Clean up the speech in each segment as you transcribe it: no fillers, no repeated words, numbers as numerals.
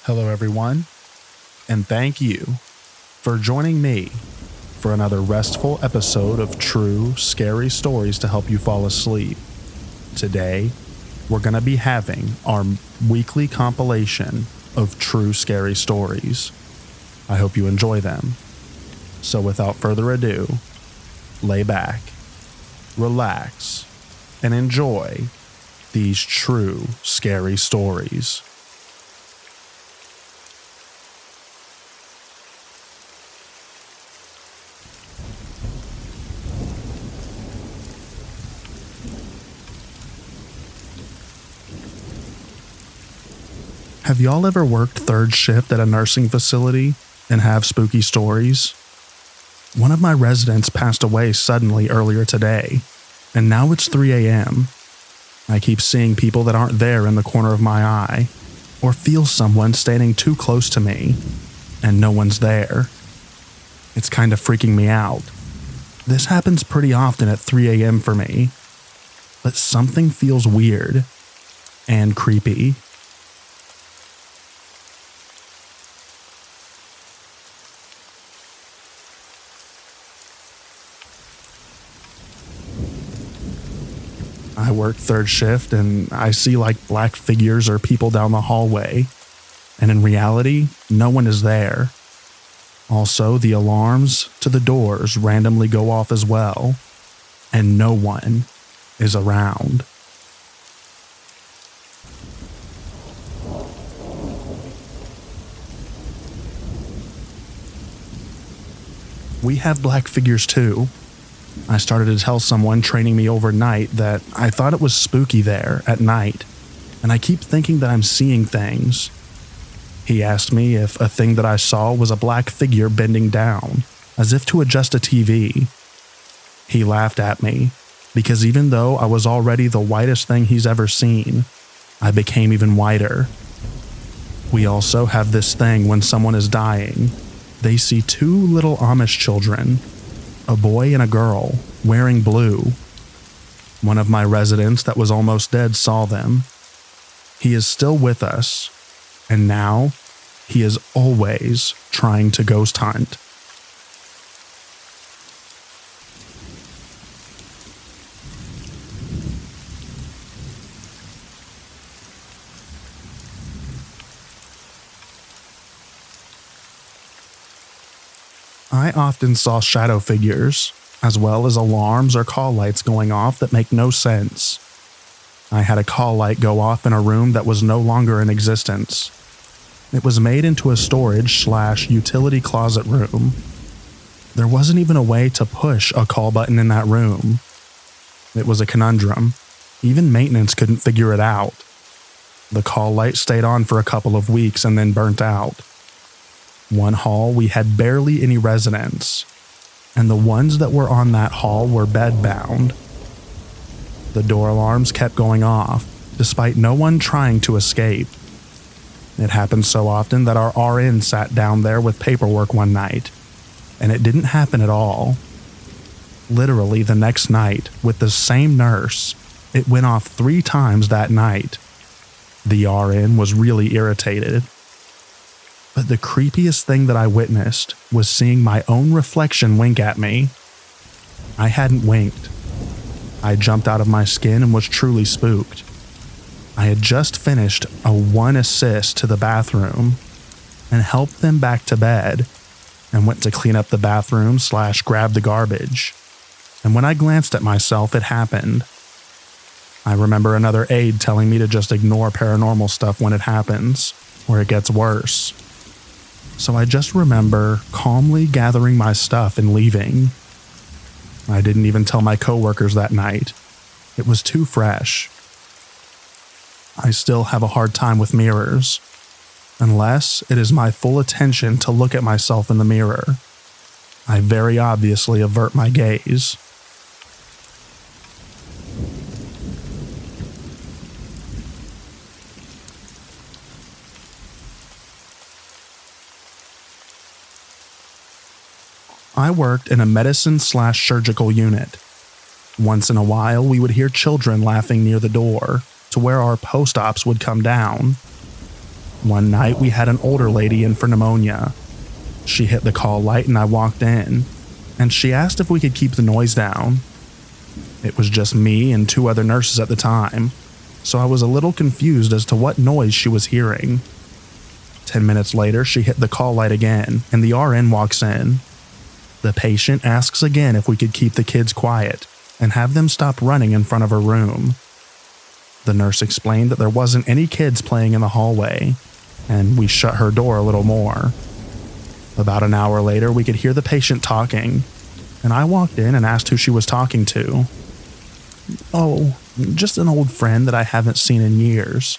Hello, everyone, and thank you for joining me for another restful episode of true, scary stories to help you fall asleep. Today, we're going to be having our weekly compilation of true, scary stories. I hope you enjoy them. So without further ado, lay back, relax, and enjoy these true, scary stories. Have y'all ever worked third shift at a nursing facility and have spooky stories? One of my residents passed away suddenly earlier today, and now it's 3 a.m. I keep seeing people that aren't there in the corner of my eye, or feel someone standing too close to me, and no one's there. It's kind of freaking me out. This happens pretty often at 3 a.m. for me, but something feels weird and creepy. I work third shift and I see like black figures or people down the hallway, and in reality, no one is there. Also, the alarms to the doors randomly go off as well, and no one is around. We have black figures too. I started to tell someone training me overnight that I thought it was spooky there at night, and I keep thinking that I'm seeing things. He asked me if a thing that I saw was a black figure bending down, as if to adjust a TV. He laughed at me, because even though I was already the whitest thing he's ever seen, I became even whiter. We also have this thing when someone is dying. They see two little Amish children, a boy and a girl, wearing blue. One of my residents that was almost dead saw them. He is still with us, and now he is always trying to ghost hunt. I often saw shadow figures, as well as alarms or call lights going off that make no sense. I had a call light go off in a room that was no longer in existence. It was made into a storage/utility closet room. There wasn't even a way to push a call button in that room. It was a conundrum. Even maintenance couldn't figure it out. The call light stayed on for a couple of weeks and then burnt out. One hall we had barely any residents, and the ones that were on that hall were bedbound. The door alarms kept going off, despite no one trying to escape. It happened so often that our RN sat down there with paperwork one night, and it didn't happen at all. Literally the next night, with the same nurse, it went off 3 times that night. The RN was really irritated. But the creepiest thing that I witnessed was seeing my own reflection wink at me. I hadn't winked. I jumped out of my skin and was truly spooked. I had just finished a 1 assist to the bathroom and helped them back to bed and went to clean up the bathroom/grab the garbage. And when I glanced at myself, it happened. I remember another aide telling me to just ignore paranormal stuff when it happens, or it gets worse. So I just remember calmly gathering my stuff and leaving. I didn't even tell my coworkers that night. It was too fresh. I still have a hard time with mirrors, unless it is my full attention to look at myself in the mirror. I very obviously avert my gaze. I worked in a medicine/surgical unit. Once in a while, we would hear children laughing near the door to where our post-ops would come down. One night we had an older lady in for pneumonia. She hit the call light and I walked in, and she asked if we could keep the noise down. It was just me and 2 other nurses at the time, so I was a little confused as to what noise she was hearing. 10 minutes later, she hit the call light again, and the RN walks in. The patient asks again if we could keep the kids quiet and have them stop running in front of her room. The nurse explained that there wasn't any kids playing in the hallway, and we shut her door a little more. About an hour later, we could hear the patient talking, and I walked in and asked who she was talking to. "Oh, just an old friend that I haven't seen in years."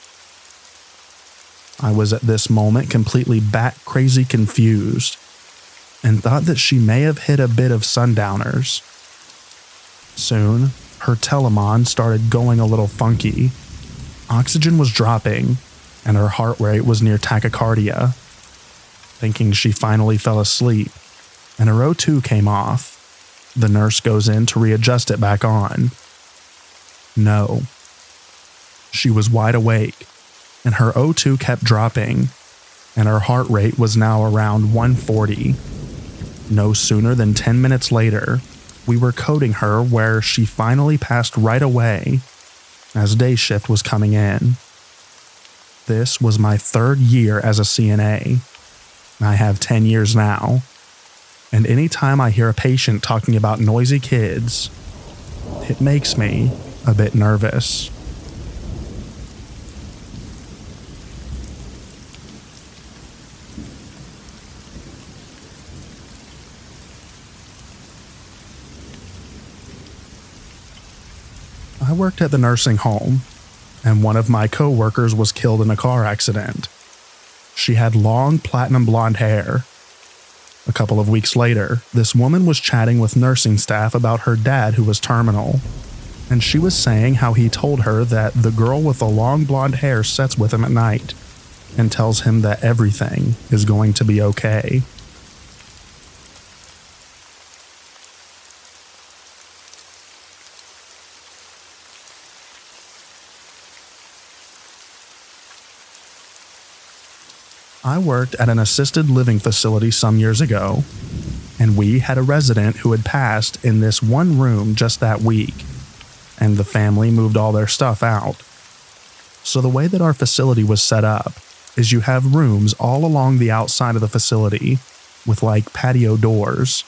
I was at this moment completely bat-crazy confused, and thought that she may have hit a bit of sundowners. Soon, her telemon started going a little funky. Oxygen was dropping, and her heart rate was near tachycardia. Thinking she finally fell asleep, and her O2 came off. The nurse goes in to readjust it back on. No. She was wide awake, and her O2 kept dropping, and her heart rate was now around 140. No sooner than 10 minutes later, we were coding her where she finally passed right away as day shift was coming in. This was my 3rd year as a CNA. I have 10 years now, and anytime I hear a patient talking about noisy kids, it makes me a bit nervous. I worked at the nursing home, and one of my co-workers was killed in a car accident. She had long platinum blonde hair. A couple of weeks later, this woman was chatting with nursing staff about her dad who was terminal, and she was saying how he told her that the girl with the long blonde hair sits with him at night and tells him that everything is going to be okay. I worked at an assisted living facility some years ago, and we had a resident who had passed in this one room just that week, and the family moved all their stuff out. So the way that our facility was set up is you have rooms all along the outside of the facility with like patio doors,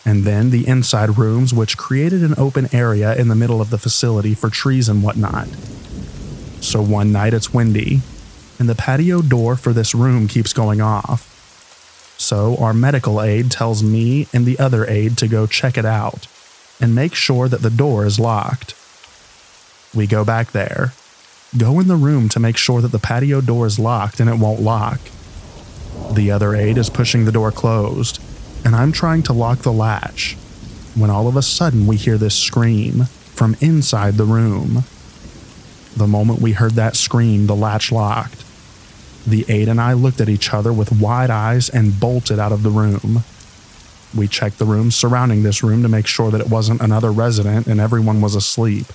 and then the inside rooms which created an open area in the middle of the facility for trees and whatnot. So one night it's windy, and the patio door for this room keeps going off. So our medical aide tells me and the other aide to go check it out and make sure that the door is locked. We go back there, go in the room to make sure that the patio door is locked and it won't lock. The other aide is pushing the door closed, and I'm trying to lock the latch, when all of a sudden we hear this scream from inside the room. The moment we heard that scream, the latch locked. The aide and I looked at each other with wide eyes and bolted out of the room. We checked the rooms surrounding this room to make sure that it wasn't another resident and everyone was asleep.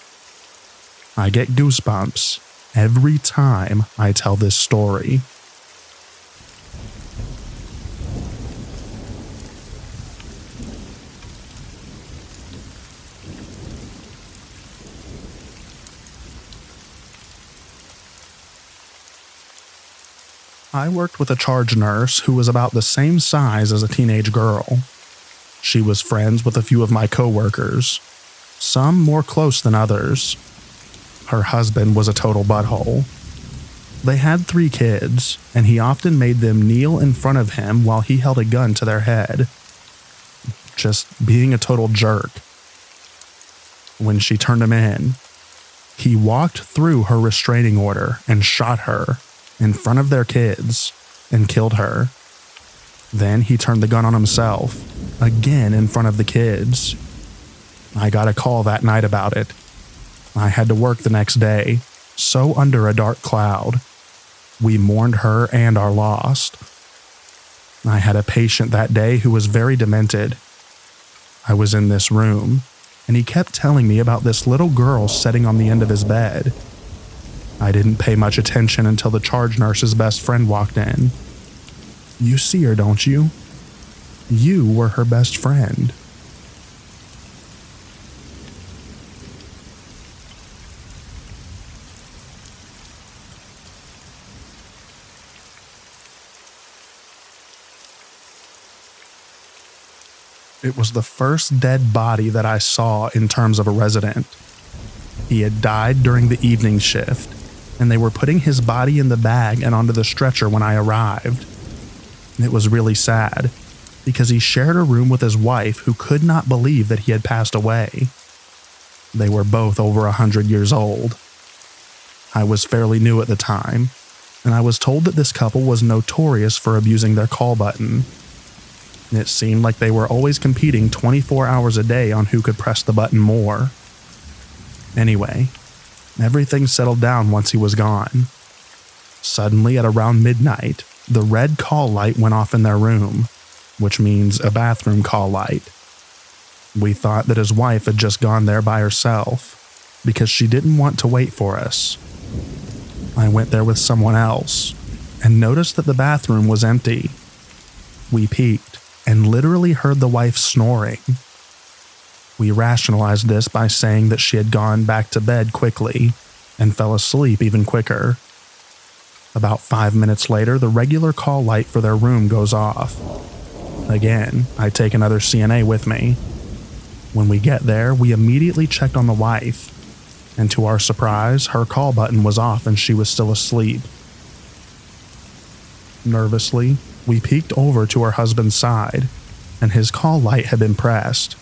I get goosebumps every time I tell this story. I worked with a charge nurse who was about the same size as a teenage girl. She was friends with a few of my coworkers, some more close than others. Her husband was a total butthole. They had 3 kids, and he often made them kneel in front of him while he held a gun to their head. Just being a total jerk. When she turned him in, he walked through her restraining order and shot her in front of their kids and killed her. Then he turned the gun on himself, again in front of the kids. I got a call that night about it. I had to work the next day, so under a dark cloud. We mourned her and our loss. I had a patient that day who was very demented. I was in this room, and he kept telling me about this little girl sitting on the end of his bed. I didn't pay much attention until the charge nurse's best friend walked in. "You see her, don't you? You were her best friend." It was the first dead body that I saw in terms of a resident. He had died during the evening shift, and they were putting his body in the bag and onto the stretcher when I arrived. It was really sad, because he shared a room with his wife who could not believe that he had passed away. They were both over 100 years old. I was fairly new at the time, and I was told that this couple was notorious for abusing their call button. It seemed like they were always competing 24 hours a day on who could press the button more. Anyway, everything settled down once he was gone. Suddenly, at around midnight, the red call light went off in their room, which means a bathroom call light. We thought that his wife had just gone there by herself, because she didn't want to wait for us. I went there with someone else, and noticed that the bathroom was empty. We peeked, and literally heard the wife snoring. We rationalized this by saying that she had gone back to bed quickly and fell asleep even quicker. About 5 minutes later, the regular call light for their room goes off. Again, I take another CNA with me. When we get there, we immediately checked on the wife, and to our surprise, her call button was off and she was still asleep. Nervously, we peeked over to her husband's side, and his call light had been pressed.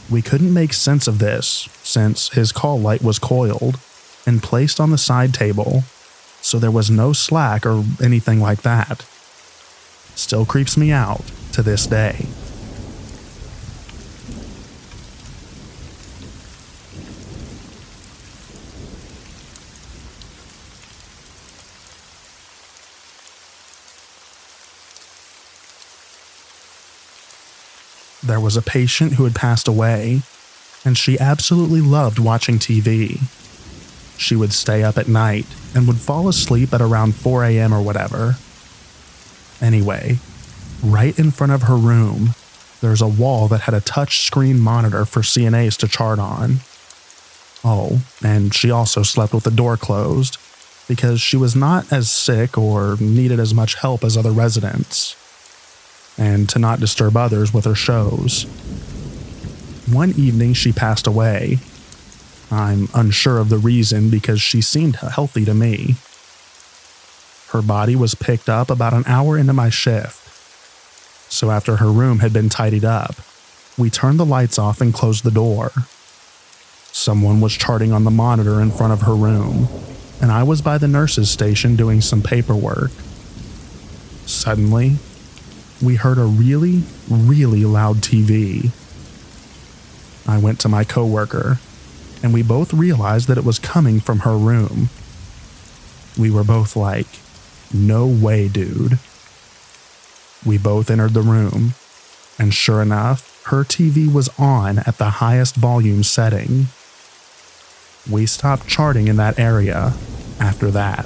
We couldn't make sense of this, since his call light was coiled and placed on the side table, so there was no slack or anything like that. Still creeps me out to this day. There was a patient who had passed away, and she absolutely loved watching TV. She would stay up at night and would fall asleep at around 4 a.m. or whatever. Anyway, right in front of her room, there's a wall that had a touch screen monitor for CNAs to chart on. Oh, and she also slept with the door closed, because she was not as sick or needed as much help as other residents, and to not disturb others with her shows. One evening she passed away. I'm unsure of the reason because she seemed healthy to me. Her body was picked up about an hour into my shift. So after her room had been tidied up, we turned the lights off and closed the door. Someone was charting on the monitor in front of her room, and I was by the nurse's station doing some paperwork. Suddenly, we heard a really, really loud TV. I went to my coworker, and we both realized that it was coming from her room. We were both like, "No way, dude." We both entered the room, and sure enough, her TV was on at the highest volume setting. We stopped charting in that area after that.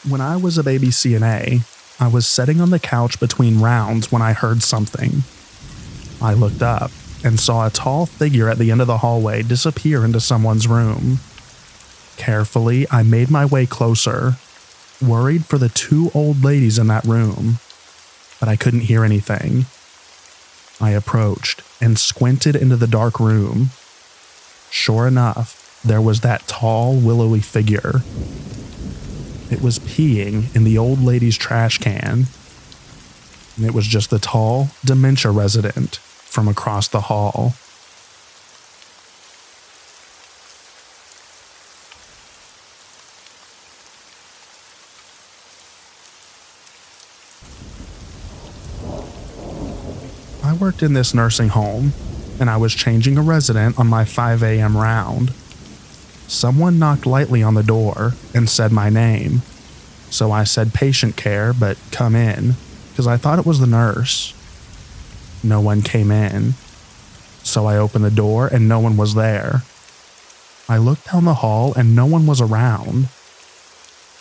When I was a baby CNA, I was sitting on the couch between rounds when I heard something. I looked up and saw a tall figure at the end of the hallway disappear into someone's room. Carefully, I made my way closer, worried for the two old ladies in that room, but I couldn't hear anything. I approached and squinted into the dark room. Sure enough, there was that tall, willowy figure. It was peeing in the old lady's trash can. And it was just the tall, dementia resident from across the hall. I worked in this nursing home, and I was changing a resident on my 5 a.m. round. Someone knocked lightly on the door and said my name. So I said patient care, but come in, because I thought it was the nurse. No one came in. So I opened the door and no one was there. I looked down the hall and no one was around.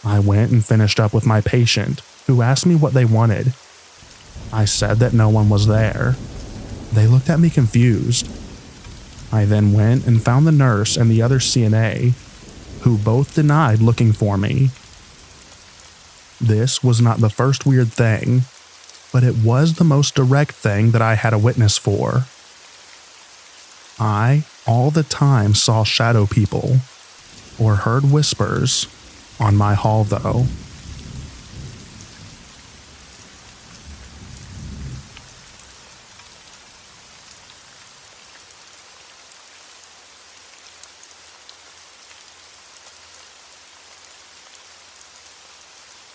I went and finished up with my patient, who asked me what they wanted. I said that no one was there. They looked at me confused. I then went and found the nurse and the other CNA, who both denied looking for me. This was not the first weird thing, but it was the most direct thing that I had a witness for. I, all the time, saw shadow people, or heard whispers, on my hall though.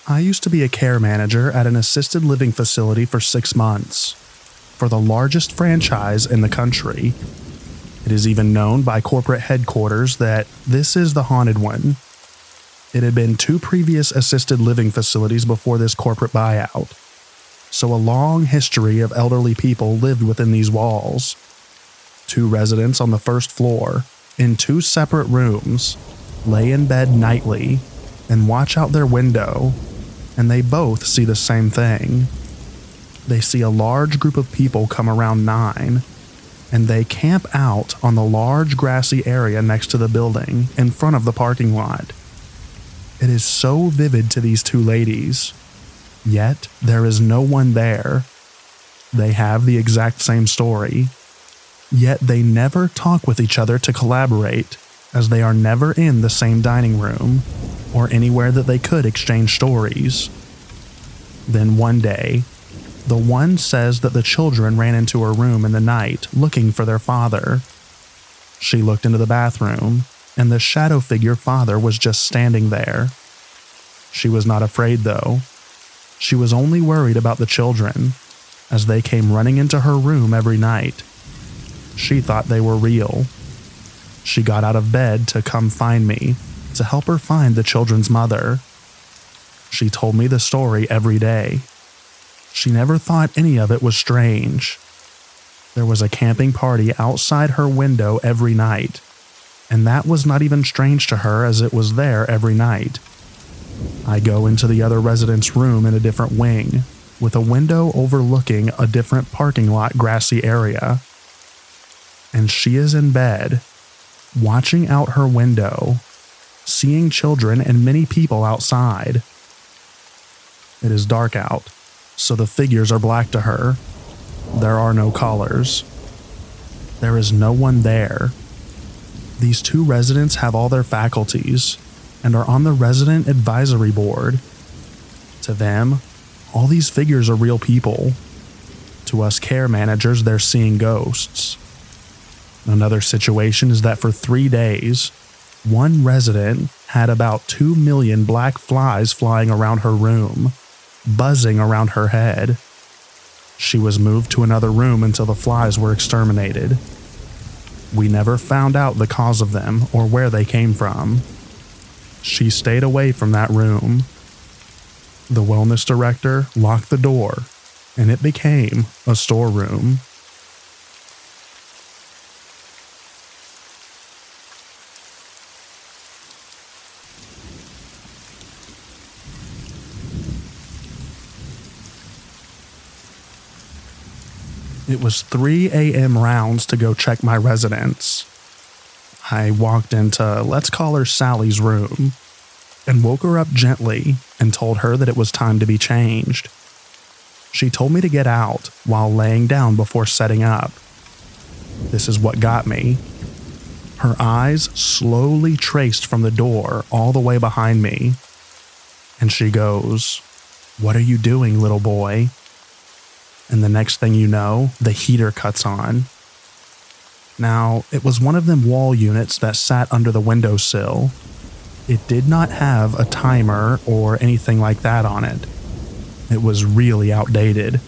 I used to be a care manager at an assisted living facility for 6 months, for the largest franchise in the country. It is even known by corporate headquarters that this is the haunted one. It had been 2 previous assisted living facilities before this corporate buyout, so a long history of elderly people lived within these walls. 2 residents on the first floor, in 2 separate rooms, lay in bed nightly and watch out their window, and they both see the same thing. They see a large group of people come around 9, and they camp out on the large grassy area next to the building in front of the parking lot. It is so vivid to these 2 ladies, yet there is no one there. They have the exact same story, yet they never talk with each other to collaborate, as they are never in the same dining room or anywhere that they could exchange stories. Then one day, the one says that the children ran into her room in the night looking for their father. She looked into the bathroom, and the shadow figure father was just standing there. She was not afraid though. She was only worried about the children, as they came running into her room every night. She thought they were real. She got out of bed to come find me, to help her find the children's mother. She told me the story every day. She never thought any of it was strange. There was a camping party outside her window every night, and that was not even strange to her as it was there every night. I go into the other resident's room in a different wing, with a window overlooking a different parking lot grassy area. And she is in bed, watching out her window, seeing children and many people outside. It is dark out, so the figures are black to her. There are no callers. There is no one there. These 2 residents have all their faculties and are on the resident advisory board. To them, all these figures are real people. To us care managers, they're seeing ghosts. Another situation is that for 3 days, one resident had about 2 million black flies flying around her room, buzzing around her head. She was moved to another room until the flies were exterminated. We never found out the cause of them or where they came from. She stayed away from that room. The wellness director locked the door, and it became a storeroom. It was 3 a.m. rounds to go check my residence. I walked into, let's call her Sally's room, and woke her up gently and told her that it was time to be changed. She told me to get out while laying down before setting up. This is what got me. Her eyes slowly traced from the door all the way behind me, and she goes, "What are you doing, little boy?" And the next thing you know, the heater cuts on. Now, it was one of them wall units that sat under the windowsill. It did not have a timer or anything like that on it. It was really outdated.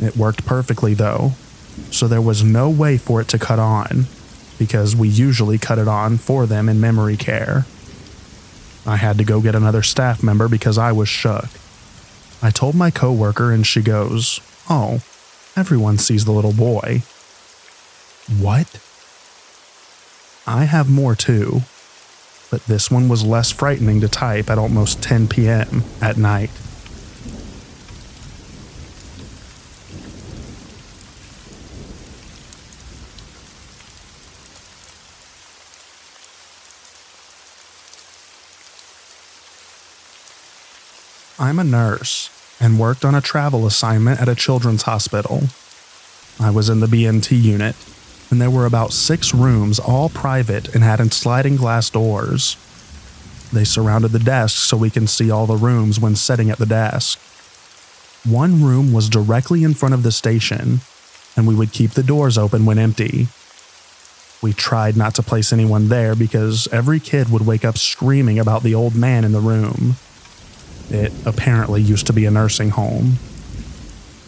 It worked perfectly though, so there was no way for it to cut on. because we usually cut it on for them in memory care. I had to go get another staff member because I was shook. I told my coworker and she goes, "Oh, everyone sees the little boy." What? I have more too, but this one was less frightening to type at almost 10 p.m. at night. I'm a nurse and worked on a travel assignment at a children's hospital. I was in the BNT unit, and there were about 6 rooms, all private and had sliding glass doors. They surrounded the desk so we can see all the rooms when sitting at the desk. One room was directly in front of the station, and we would keep the doors open when empty. We tried not to place anyone there because every kid would wake up screaming about the old man in the room. It apparently used to be a nursing home.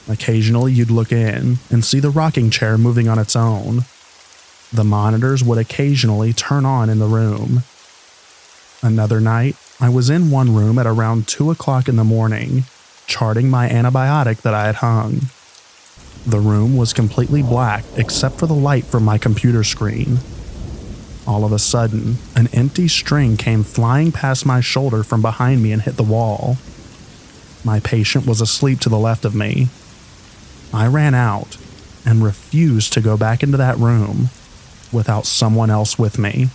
Occasionally you'd look in and see the rocking chair moving on its own. The monitors would occasionally turn on in the room. Another night, I was in one room at around 2 o'clock in the morning, charting my antibiotic that I had hung. The room was completely black except for the light from my computer screen. All of a sudden, an empty string came flying past my shoulder from behind me and hit the wall. My patient was asleep to the left of me. I ran out and refused to go back into that room without someone else with me.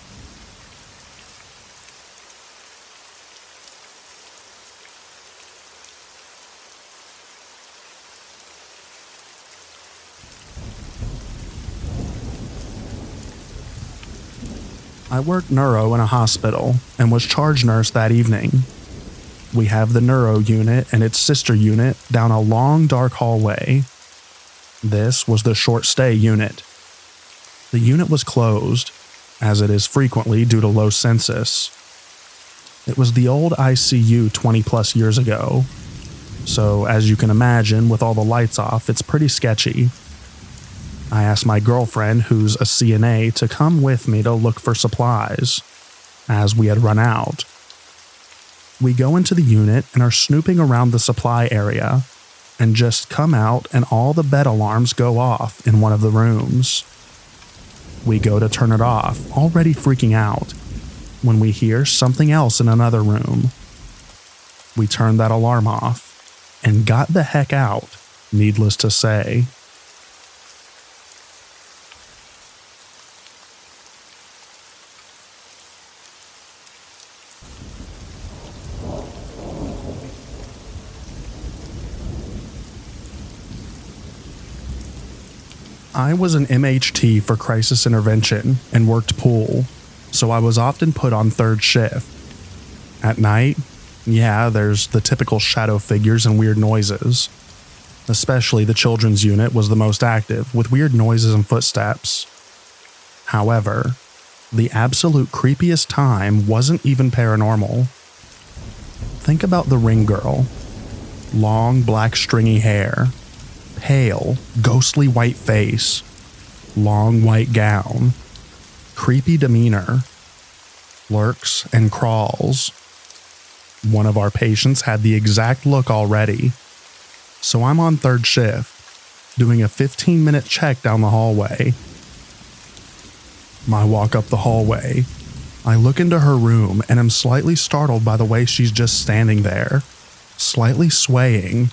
I worked neuro in a hospital and was charge nurse that evening. We have the neuro unit and its sister unit down a long dark hallway. This was the short stay unit. The unit was closed, as it is frequently due to low census. It was the old ICU 20 plus years ago, so as you can imagine, with all the lights off, it's pretty sketchy. I asked my girlfriend, who's a CNA, to come with me to look for supplies, as we had run out. We go into the unit and are snooping around the supply area, and just come out and all the bed alarms go off in one of the rooms. We go to turn it off, already freaking out, when we hear something else in another room. We turned that alarm off, and got the heck out, needless to say. I was an MHT for crisis intervention and worked pool, so I was often put on third shift. At night, yeah, there's the typical shadow figures and weird noises. Especially the children's unit was the most active, with weird noises and footsteps. However, the absolute creepiest time wasn't even paranormal. Think about the ring girl. Long black stringy hair. Pale, ghostly white face, long white gown, creepy demeanor, lurks and crawls. One of our patients had the exact look already, so I'm on third shift, doing a 15-minute check down the hallway. I walk up the hallway. I look into her room and am slightly startled by the way she's just standing there, slightly swaying,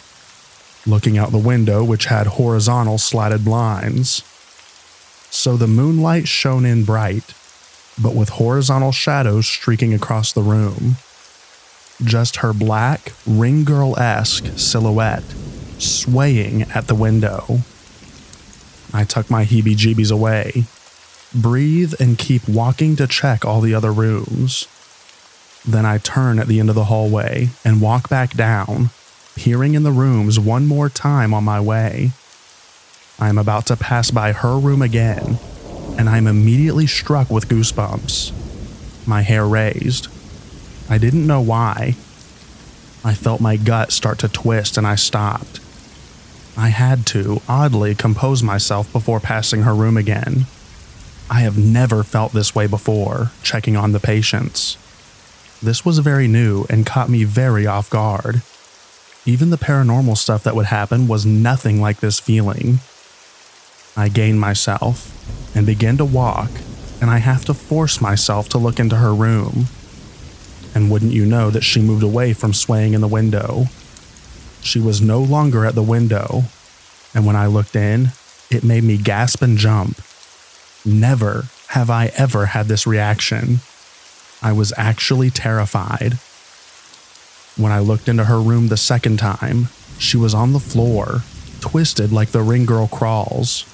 looking out the window, which had horizontal slatted blinds. So the moonlight shone in bright, but with horizontal shadows streaking across the room. Just her black, ring girl-esque silhouette swaying at the window. I tuck my heebie-jeebies away, breathe, and keep walking to check all the other rooms. Then I turn at the end of the hallway and walk back down, peering in the rooms one more time on my way. I am about to pass by her room again, and I am immediately struck with goosebumps. My hair raised. I didn't know why. I felt my gut start to twist and I stopped. I had to, oddly, compose myself before passing her room again. I have never felt this way before, checking on the patients. This was very new and caught me very off guard. Even the paranormal stuff that would happen was nothing like this feeling. I gained myself and began to walk, and I have to force myself to look into her room. And wouldn't you know that she moved away from swaying in the window. She was no longer at the window, and when I looked in, it made me gasp and jump. Never have I ever had this reaction. I was actually terrified. When I looked into her room the second time, she was on the floor, twisted like the ring girl crawls,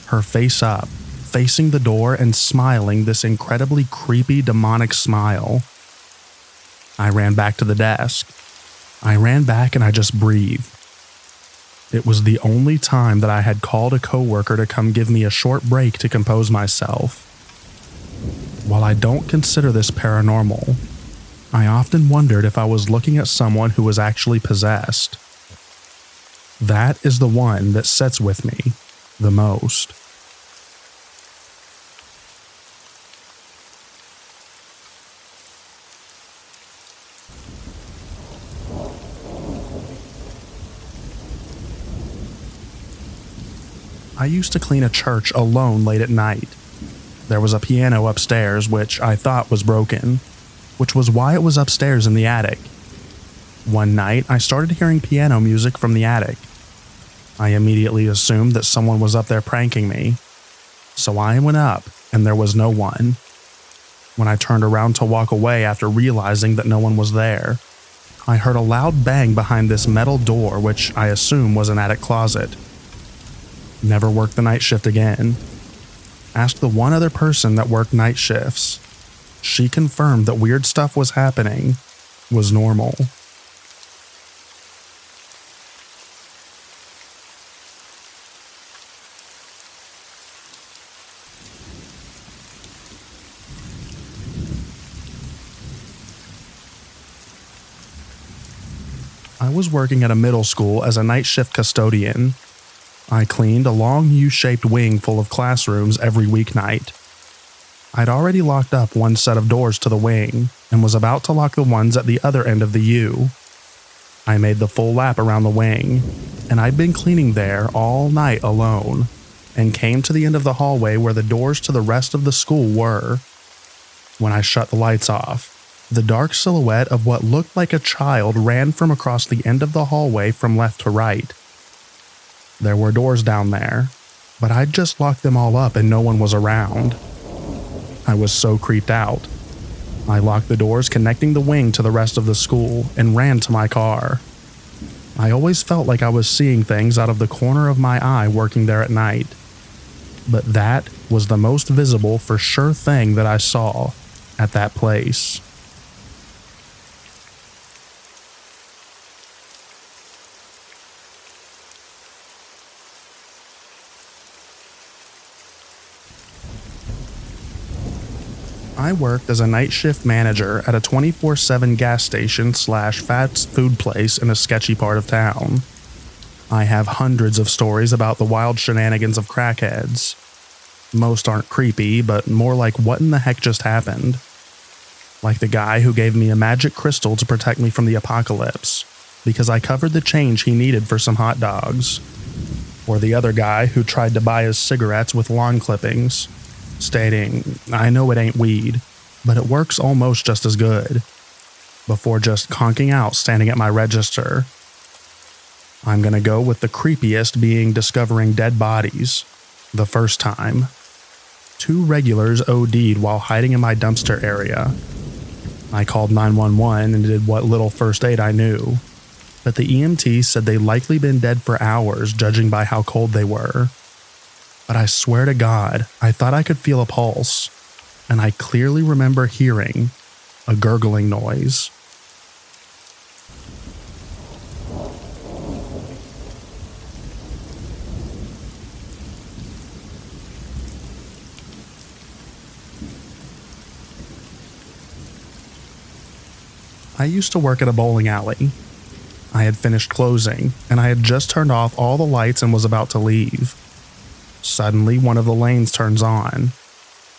her face up, facing the door and smiling this incredibly creepy demonic smile. I ran back to the desk. I ran back and I just breathed. It was the only time that I had called a coworker to come give me a short break to compose myself. While I don't consider this paranormal, I often wondered if I was looking at someone who was actually possessed. That is the one that sits with me the most. I used to clean a church alone late at night. There was a piano upstairs which I thought was broken, which was why it was upstairs in the attic. One night, I started hearing piano music from the attic. I immediately assumed that someone was up there pranking me. So I went up, and there was no one. When I turned around to walk away after realizing that no one was there, I heard a loud bang behind this metal door, which I assume was an attic closet. Never worked the night shift again. Asked the one other person that worked night shifts. She confirmed that weird stuff was happening, was normal. I was working at a middle school as a night shift custodian. I cleaned a long U-shaped wing full of classrooms every weeknight. I'd already locked up one set of doors to the wing and was about to lock the ones at the other end of the U. I made the full lap around the wing, and I'd been cleaning there all night alone, and came to the end of the hallway where the doors to the rest of the school were. When I shut the lights off, the dark silhouette of what looked like a child ran from across the end of the hallway from left to right. There were doors down there, but I'd just locked them all up and no one was around. I was so creeped out. I locked the doors connecting the wing to the rest of the school and ran to my car. I always felt like I was seeing things out of the corner of my eye working there at night. But that was the most visible for sure thing that I saw at that place. I worked as a night shift manager at a 24/7 gas station / fast food place in a sketchy part of town. I have hundreds of stories about the wild shenanigans of crackheads. Most aren't creepy, but more like what in the heck just happened. Like the guy who gave me a magic crystal to protect me from the apocalypse, because I covered the change he needed for some hot dogs. Or the other guy who tried to buy his cigarettes with lawn clippings, stating, "I know it ain't weed, but it works almost just as good," before just conking out standing at my register. I'm gonna go with the creepiest being discovering dead bodies. The first time. 2 regulars OD'd while hiding in my dumpster area. I called 911 and did what little first aid I knew, but the EMT said they'd likely been dead for hours judging by how cold they were. But I swear to God, I thought I could feel a pulse, and I clearly remember hearing a gurgling noise. I used to work at a bowling alley. I had finished closing, and I had just turned off all the lights and was about to leave. Suddenly, one of the lanes turns on.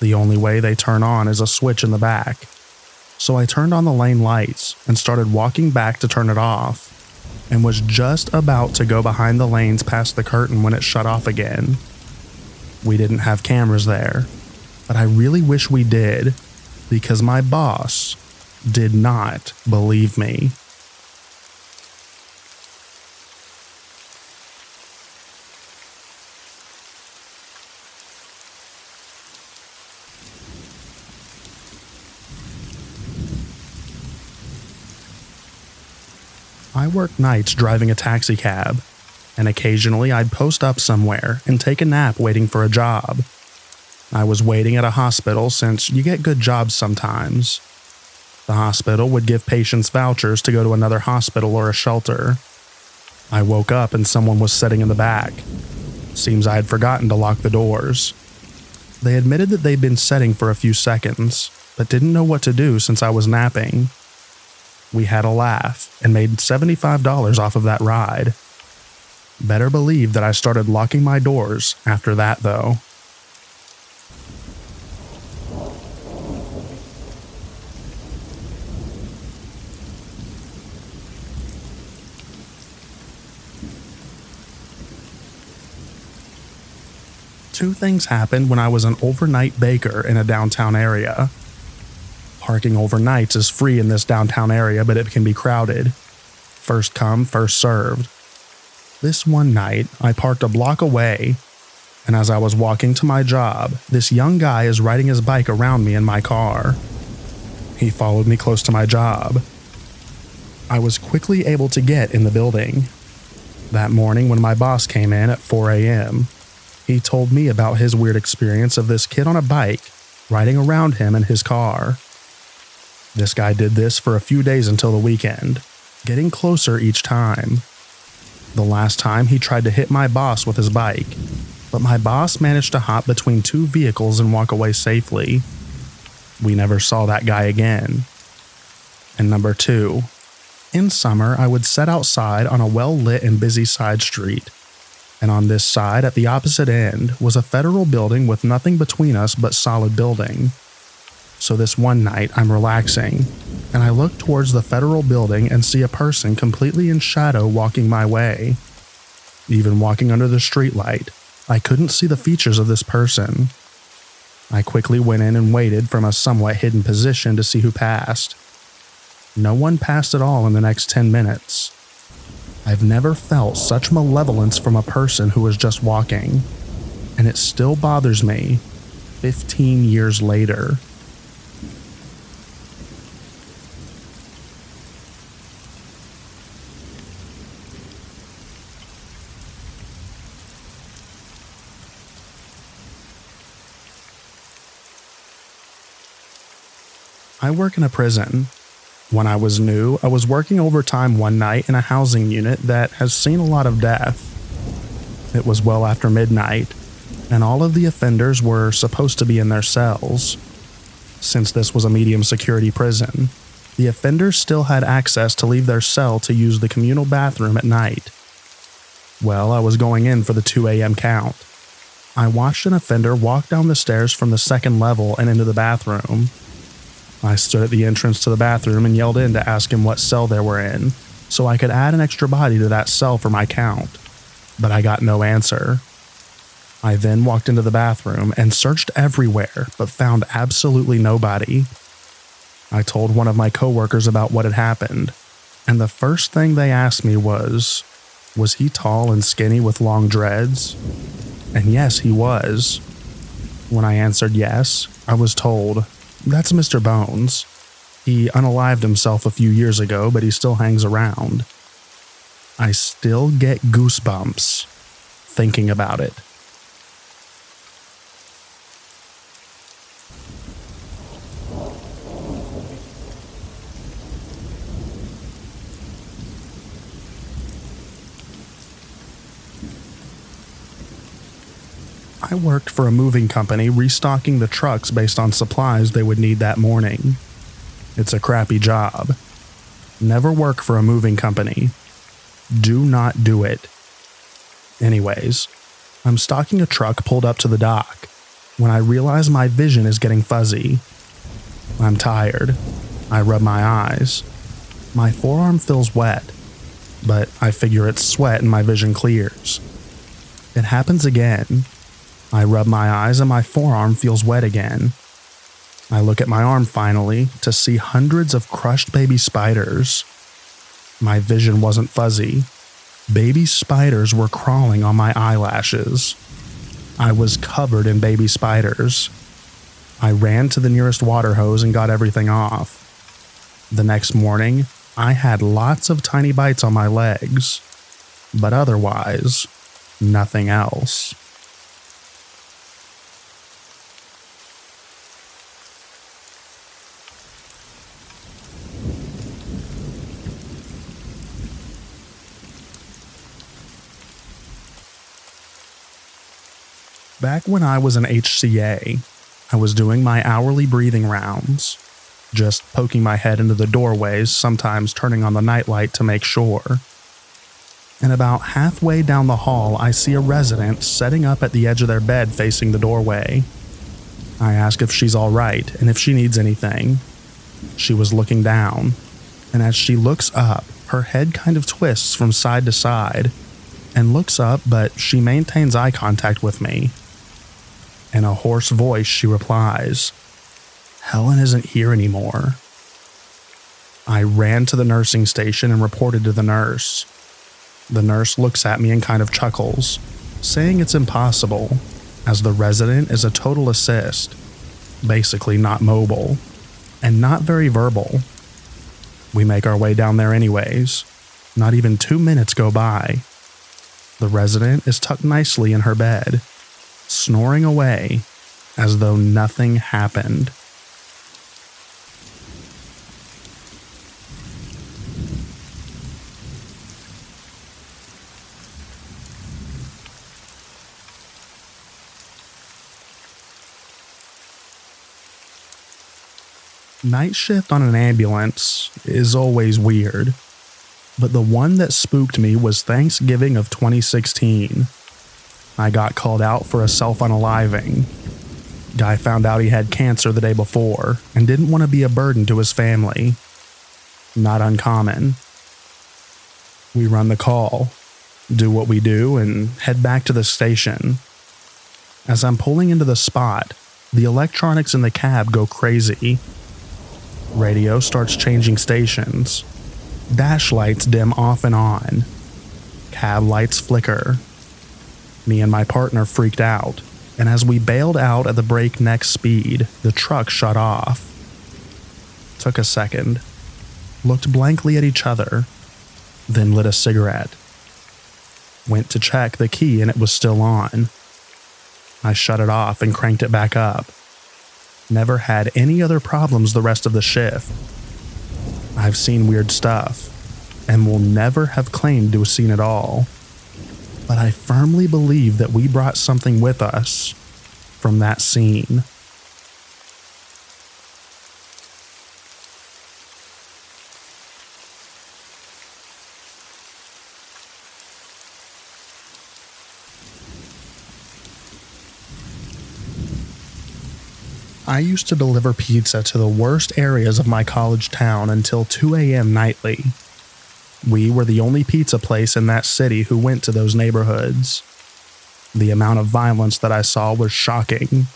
The only way they turn on is a switch in the back. So I turned on the lane lights and started walking back to turn it off, and was just about to go behind the lanes past the curtain when it shut off again. We didn't have cameras there, but I really wish we did, because my boss did not believe me. I worked nights driving a taxi cab, and occasionally I'd post up somewhere and take a nap waiting for a job. I was waiting at a hospital since you get good jobs sometimes. The hospital would give patients vouchers to go to another hospital or a shelter. I woke up and someone was sitting in the back. Seems I had forgotten to lock the doors. They admitted that they'd been sitting for a few seconds, but didn't know what to do since I was napping. We had a laugh and made $75 off of that ride. Better believe that I started locking my doors after that, though. Two things happened when I was an overnight baker in a downtown area. Parking overnights is free in this downtown area, but it can be crowded. First come, first served. This one night, I parked a block away, and as I was walking to my job, this young guy is riding his bike around me in my car. He followed me close to my job. I was quickly able to get in the building. That morning when my boss came in at 4 a.m., he told me about his weird experience of this kid on a bike riding around him in his car. This guy did this for a few days until the weekend, getting closer each time. The last time he tried to hit my boss with his bike, but my boss managed to hop between two vehicles and walk away safely. We never saw that guy again. And number 2, in summer I would sit outside on a well-lit and busy side street, and on this side at the opposite end was a federal building with nothing between us but solid building. So this one night, I'm relaxing, and I look towards the federal building and see a person completely in shadow walking my way. Even walking under the streetlight, I couldn't see the features of this person. I quickly went in and waited from a somewhat hidden position to see who passed. No one passed at all in the next 10 minutes. I've never felt such malevolence from a person who was just walking, and it still bothers me 15 years later. I work in a prison. When I was new, I was working overtime one night in a housing unit that has seen a lot of death. It was well after midnight, and all of the offenders were supposed to be in their cells. Since this was a medium security prison, the offenders still had access to leave their cell to use the communal bathroom at night. Well, I was going in for the 2 a.m. count. I watched an offender walk down the stairs from the second level and into the bathroom. I stood at the entrance to the bathroom and yelled in to ask him what cell they were in, so I could add an extra body to that cell for my count. But I got no answer. I then walked into the bathroom and searched everywhere, but found absolutely nobody. I told one of my coworkers about what had happened, and the first thing they asked me was he tall and skinny with long dreads? And yes, he was. When I answered yes, I was told, "That's Mr. Bones. He unalived himself a few years ago, but he still hangs around." I still get goosebumps thinking about it. I worked for a moving company restocking the trucks based on supplies they would need that morning. It's a crappy job. Never work for a moving company. Do not do it. Anyways, I'm stocking a truck pulled up to the dock. when I realize my vision is getting fuzzy. I'm tired. I rub my eyes. My forearm feels wet, but I figure it's sweat and my vision clears. It happens again. I rub my eyes and my forearm feels wet again. I look at my arm finally to see hundreds of crushed baby spiders. My vision wasn't fuzzy. Baby spiders were crawling on my eyelashes. I was covered in baby spiders. I ran to the nearest water hose and got everything off. The next morning, I had lots of tiny bites on my legs, but otherwise, nothing else. Back when I was an HCA, I was doing my hourly breathing rounds, just poking my head into the doorways, sometimes turning on the nightlight to make sure. And about halfway down the hall, I see a resident setting up at the edge of their bed facing the doorway. I ask if she's all right and if she needs anything. She was looking down, and as she looks up, her head kind of twists from side to side and looks up, but she maintains eye contact with me. In a hoarse voice, she replies, "Helen isn't here anymore." I ran to the nursing station and reported to the nurse. The nurse looks at me and kind of chuckles, saying it's impossible, as the resident is a total assist, basically not mobile, and not very verbal. We make our way down there anyways. Not even 2 minutes go by. The resident is tucked nicely in her bed, snoring away as though nothing happened. Night shift on an ambulance is always weird, but the one that spooked me was Thanksgiving of 2016. I got called out for a self-unaliving. Guy found out he had cancer the day before and didn't want to be a burden to his family. Not uncommon. We run the call, do what we do, and head back to the station. As I'm pulling into the spot, the electronics in the cab go crazy. Radio starts changing stations. Dash lights dim off and on. Cab lights flicker. Me and my partner freaked out, and as we bailed out at the breakneck speed, the truck shut off. Took a second, looked blankly at each other, then lit a cigarette. Went to check the key and it was still on. I shut it off and cranked it back up. Never had any other problems the rest of the shift. I've seen weird stuff, and will never have claimed to have seen it all. But I firmly believe that we brought something with us from that scene. I used to deliver pizza to the worst areas of my college town until 2 a.m. nightly. We were the only pizza place in that city who went to those neighborhoods. The amount of violence that I saw was shocking.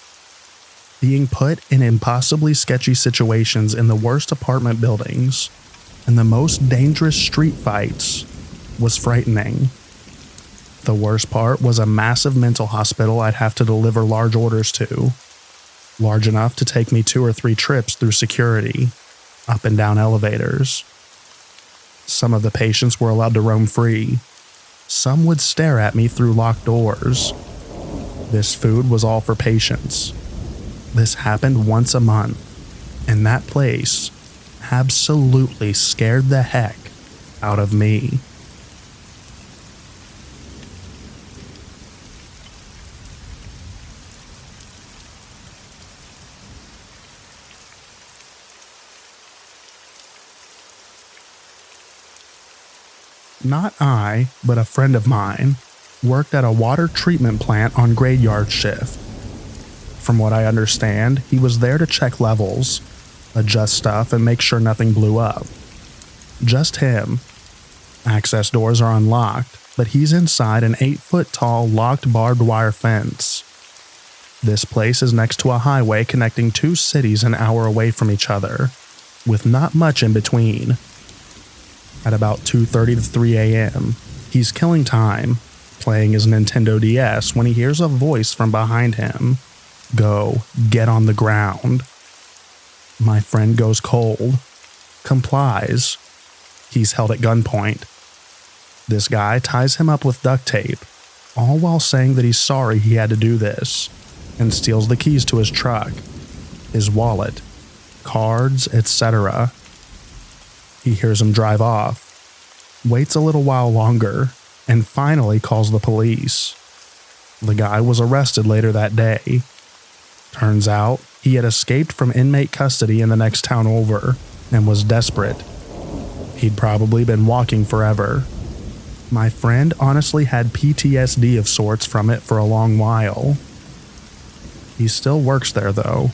Being put in impossibly sketchy situations in the worst apartment buildings and the most dangerous street fights was frightening. The worst part was a massive mental hospital I'd have to deliver large orders to. Large enough to take me 2 or 3 trips through security, up and down elevators. Some of the patients were allowed to roam free. Some would stare at me through locked doors. This food was all for patients. This happened once a month, and that place absolutely scared the heck out of me. Not I, but a friend of mine, worked at a water treatment plant on graveyard shift. From what I understand, he was there to check levels, adjust stuff, and make sure nothing blew up. Just him. Access doors are unlocked, but he's inside an 8-foot-tall locked barbed wire fence. This place is next to a highway connecting two cities an hour away from each other, with not much in between. At about 2:30 to 3 a.m., he's killing time, playing his Nintendo DS when he hears a voice from behind him. Go, get on the ground. My friend goes cold, complies. He's held at gunpoint. This guy ties him up with duct tape, all while saying that he's sorry he had to do this, and steals the keys to his truck, his wallet, cards, etc. He hears him drive off, waits a little while longer, and finally calls the police. The guy was arrested later that day. Turns out, he had escaped from inmate custody in the next town over and was desperate. He'd probably been walking forever. My friend honestly had PTSD of sorts from it for a long while. He still works there, though.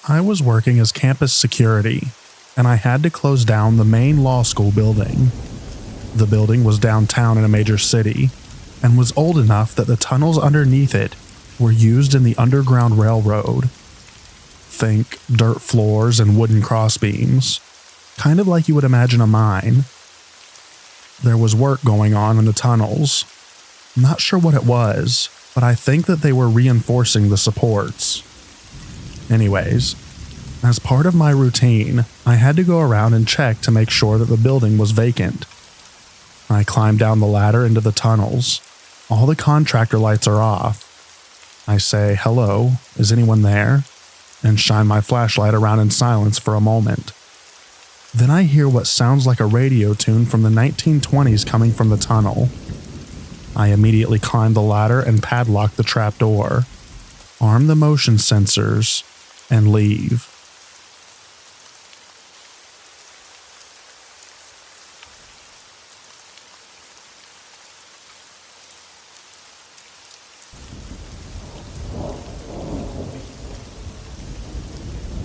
I was working as campus security, and I had to close down the main law school building. The building was downtown in a major city, and was old enough that the tunnels underneath it were used in the Underground Railroad. Think dirt floors and wooden crossbeams, kind of like you would imagine a mine. There was work going on in the tunnels. Not sure what it was, but I think that they were reinforcing the supports. Anyways, as part of my routine, I had to go around and check to make sure that the building was vacant. I climb down the ladder into the tunnels. All the contractor lights are off. I say, "Hello, is anyone there?" and shine my flashlight around in silence for a moment. Then I hear what sounds like a radio tune from the 1920s coming from the tunnel. I immediately climb the ladder and padlock the trapdoor, arm the motion sensors, and leave.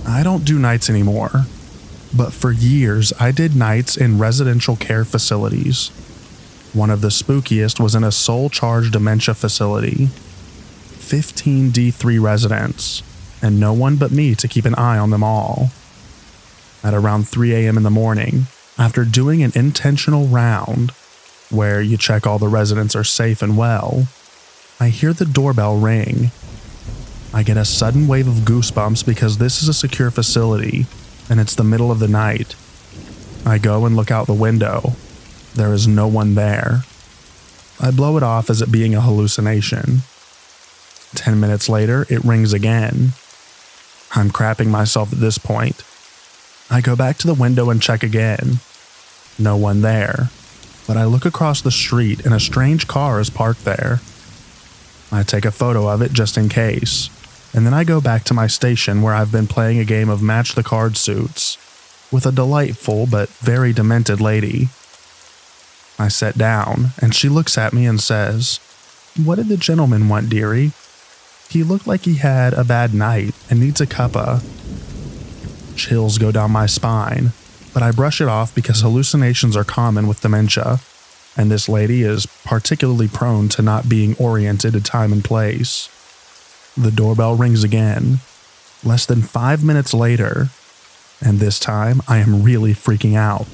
I don't do nights anymore, but for years I did nights in residential care facilities. One of the spookiest was in a soul-charged dementia facility. 15 D3 residents, and no one but me to keep an eye on them all. At around 3 a.m. in the morning, after doing an intentional round, where you check all the residents are safe and well, I hear the doorbell ring. I get a sudden wave of goosebumps because this is a secure facility, and it's the middle of the night. I go and look out the window. There is no one there. I blow it off as it being a hallucination. 10 minutes later, it rings again. I'm crapping myself at this point. I go back to the window and check again. No one there, but I look across the street and a strange car is parked there. I take a photo of it just in case, and then I go back to my station where I've been playing a game of Match the Card Suits with a delightful but very demented lady. I sit down, and she looks at me and says, "What did the gentleman want, dearie? He looked like he had a bad night and needs a cuppa." Chills go down my spine, but I brush it off because hallucinations are common with dementia, and this lady is particularly prone to not being oriented to time and place. The doorbell rings again, less than 5 minutes later, and this time I am really freaking out.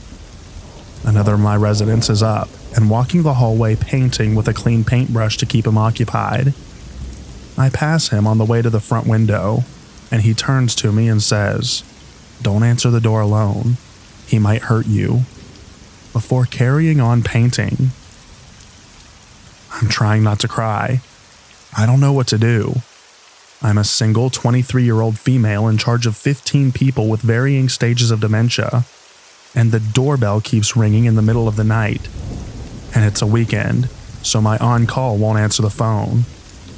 Another of my residents is up and walking the hallway painting with a clean paintbrush to keep him occupied. I pass him on the way to the front window, and he turns to me and says, "Don't answer the door alone. He might hurt you," before carrying on painting. I'm trying not to cry. I don't know what to do. I'm a single 23-year-old female in charge of 15 people with varying stages of dementia, and the doorbell keeps ringing in the middle of the night. And it's a weekend, so my on-call won't answer the phone.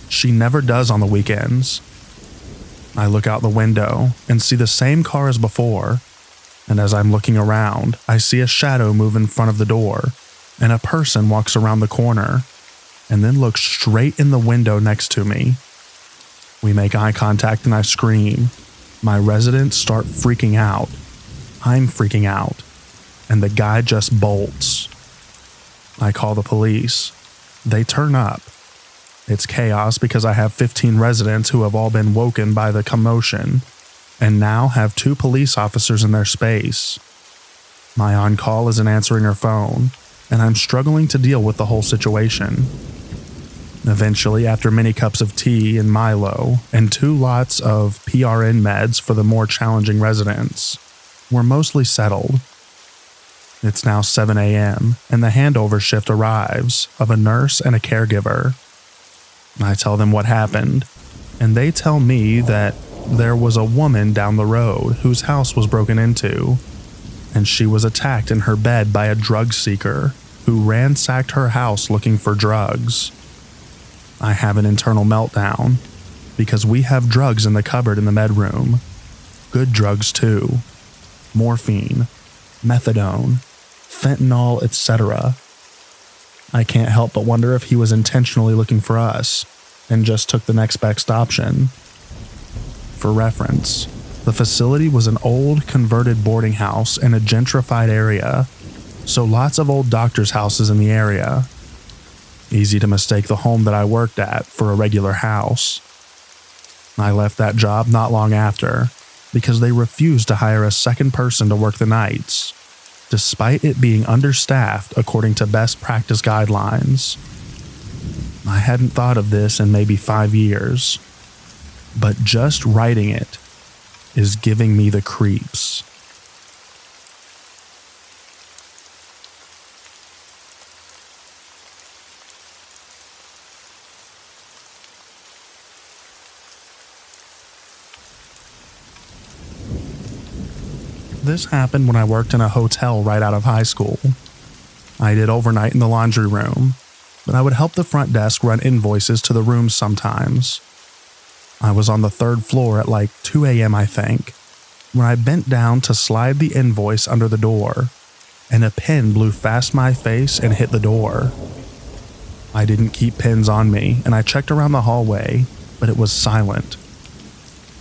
She never does on the weekends. I look out the window and see the same car as before, and as I'm looking around, I see a shadow move in front of the door, and a person walks around the corner, and then looks straight in the window next to me. We make eye contact and I scream. My residents start freaking out. I'm freaking out, and the guy just bolts. I call the police. They turn up. It's chaos because I have 15 residents who have all been woken by the commotion, and now have 2 police officers in their space. My on-call isn't answering her phone, and I'm struggling to deal with the whole situation. Eventually, after many cups of tea and Milo, and 2 lots of PRN meds for the more challenging residents, we're mostly settled. It's now 7 a.m., and the handover shift arrives of a nurse and a caregiver. I tell them what happened, and they tell me that there was a woman down the road whose house was broken into, and she was attacked in her bed by a drug seeker who ransacked her house looking for drugs. I have an internal meltdown because we have drugs in the cupboard in the bedroom. Good drugs too. Morphine, methadone, fentanyl, etc. I can't help but wonder if he was intentionally looking for us and just took the next best option. For reference, the facility was an old converted boarding house in a gentrified area, so lots of old doctors' houses in the area. Easy to mistake the home that I worked at for a regular house. I left that job not long after because they refused to hire a second person to work the nights, despite it being understaffed according to best practice guidelines. I hadn't thought of this in maybe 5 years, but just writing it is giving me the creeps. This happened when I worked in a hotel right out of high school. I did overnight in the laundry room, but I would help the front desk run invoices to the rooms sometimes. I was on the 3rd floor at like 2 a.m. I think, when I bent down to slide the invoice under the door, and a pin blew past my face and hit the door. I didn't keep pins on me, and I checked around the hallway, but it was silent.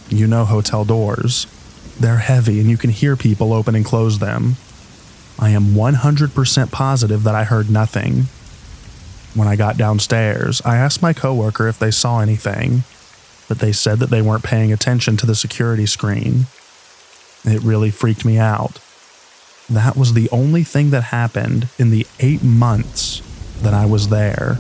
You know hotel doors. They're heavy and you can hear people open and close them. I am 100% positive that I heard nothing. When I got downstairs, I asked my coworker if they saw anything, but they said that they weren't paying attention to the security screen. It really freaked me out. That was the only thing that happened in the 8 months that I was there.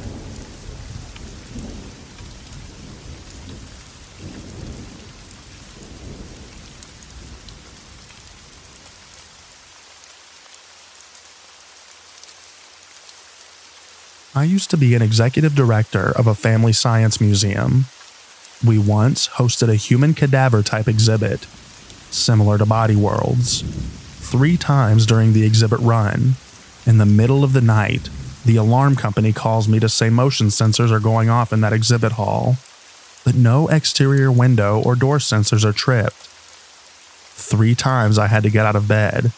I used to be an executive director of a family science museum. We once hosted a human cadaver type exhibit, similar to Body Worlds. 3 times during the exhibit run, in the middle of the night, the alarm company calls me to say motion sensors are going off in that exhibit hall, but no exterior window or door sensors are tripped. 3 times I had to get out of bed,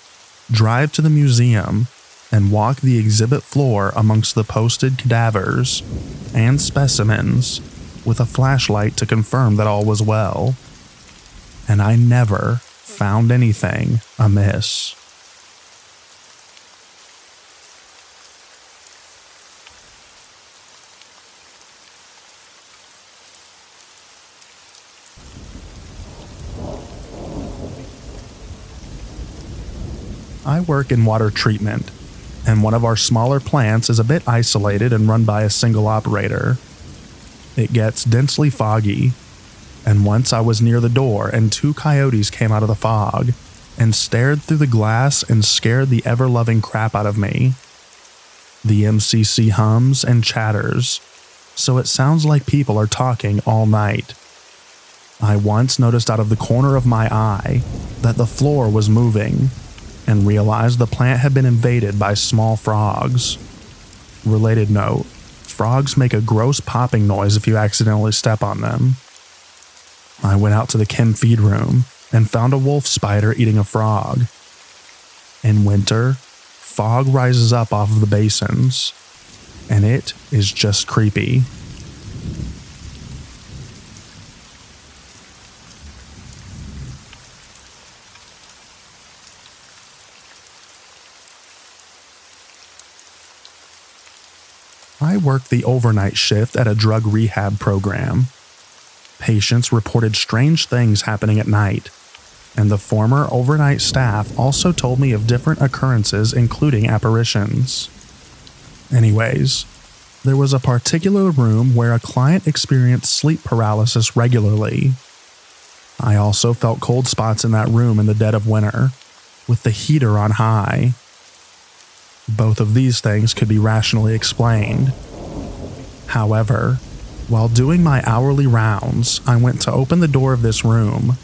drive to the museum, and walk the exhibit floor amongst the posted cadavers and specimens with a flashlight to confirm that all was well. And I never found anything amiss. I work in water treatment, and one of our smaller plants is a bit isolated and run by a single operator. It gets densely foggy, and once I was near the door and 2 coyotes came out of the fog and stared through the glass and scared the ever-loving crap out of me. The MCC hums and chatters, so it sounds like people are talking all night. I once noticed out of the corner of my eye that the floor was moving, and realized the plant had been invaded by small frogs. Related note, frogs make a gross popping noise if you accidentally step on them. I went out to the chem feed room and found a wolf spider eating a frog. In winter, fog rises up off of the basins, and it is just creepy. I worked the overnight shift at a drug rehab program. Patients reported strange things happening at night, and the former overnight staff also told me of different occurrences, including apparitions. Anyways, there was a particular room where a client experienced sleep paralysis regularly. I also felt cold spots in that room in the dead of winter, with the heater on high. Both of these things could be rationally explained. However, while doing my hourly rounds, I went to open the door of this room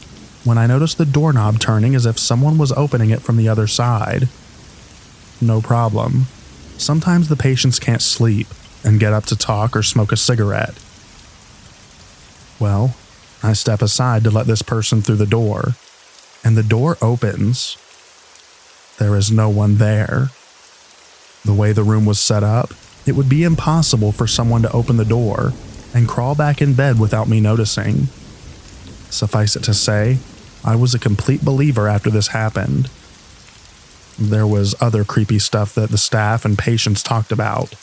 when I noticed the doorknob turning as if someone was opening it from the other side. No problem. Sometimes the patients can't sleep and get up to talk or smoke a cigarette. Well, I step aside to let this person through the door, and the door opens. There is no one there. The way the room was set up, it would be impossible for someone to open the door and crawl back in bed without me noticing. Suffice it to say, I was a complete believer after this happened. There was other creepy stuff that the staff and patients talked about,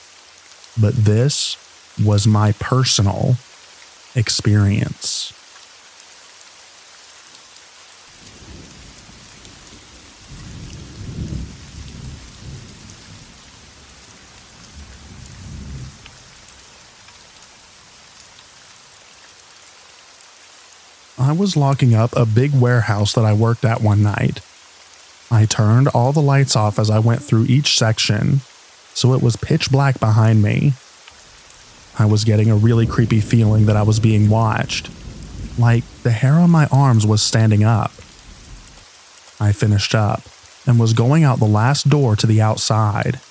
but this was my personal experience. I was locking up a big warehouse that I worked at one night. I turned all the lights off as I went through each section, so it was pitch black behind me. I was getting a really creepy feeling that I was being watched, like the hair on my arms was standing up. I finished up and was going out the last door to the outside,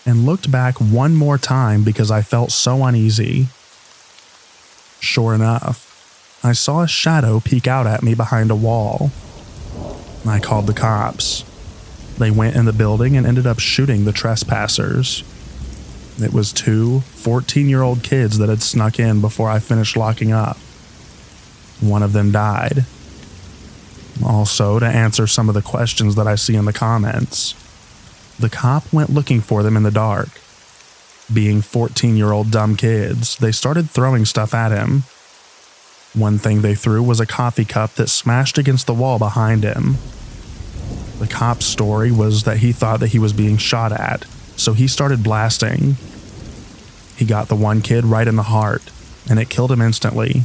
and looked back one more time because I felt so uneasy. Sure enough, I saw a shadow peek out at me behind a wall. I called the cops. They went in the building and ended up shooting the trespassers. It was two 14-year-old kids that had snuck in before I finished locking up. One of them died. Also, to answer some of the questions that I see in the comments, the cop went looking for them in the dark. Being 14-year-old dumb kids, they started throwing stuff at him. One thing they threw was a coffee cup that smashed against the wall behind him. The cop's story was that he thought that he was being shot at, so he started blasting. He got the one kid right in the heart, and it killed him instantly.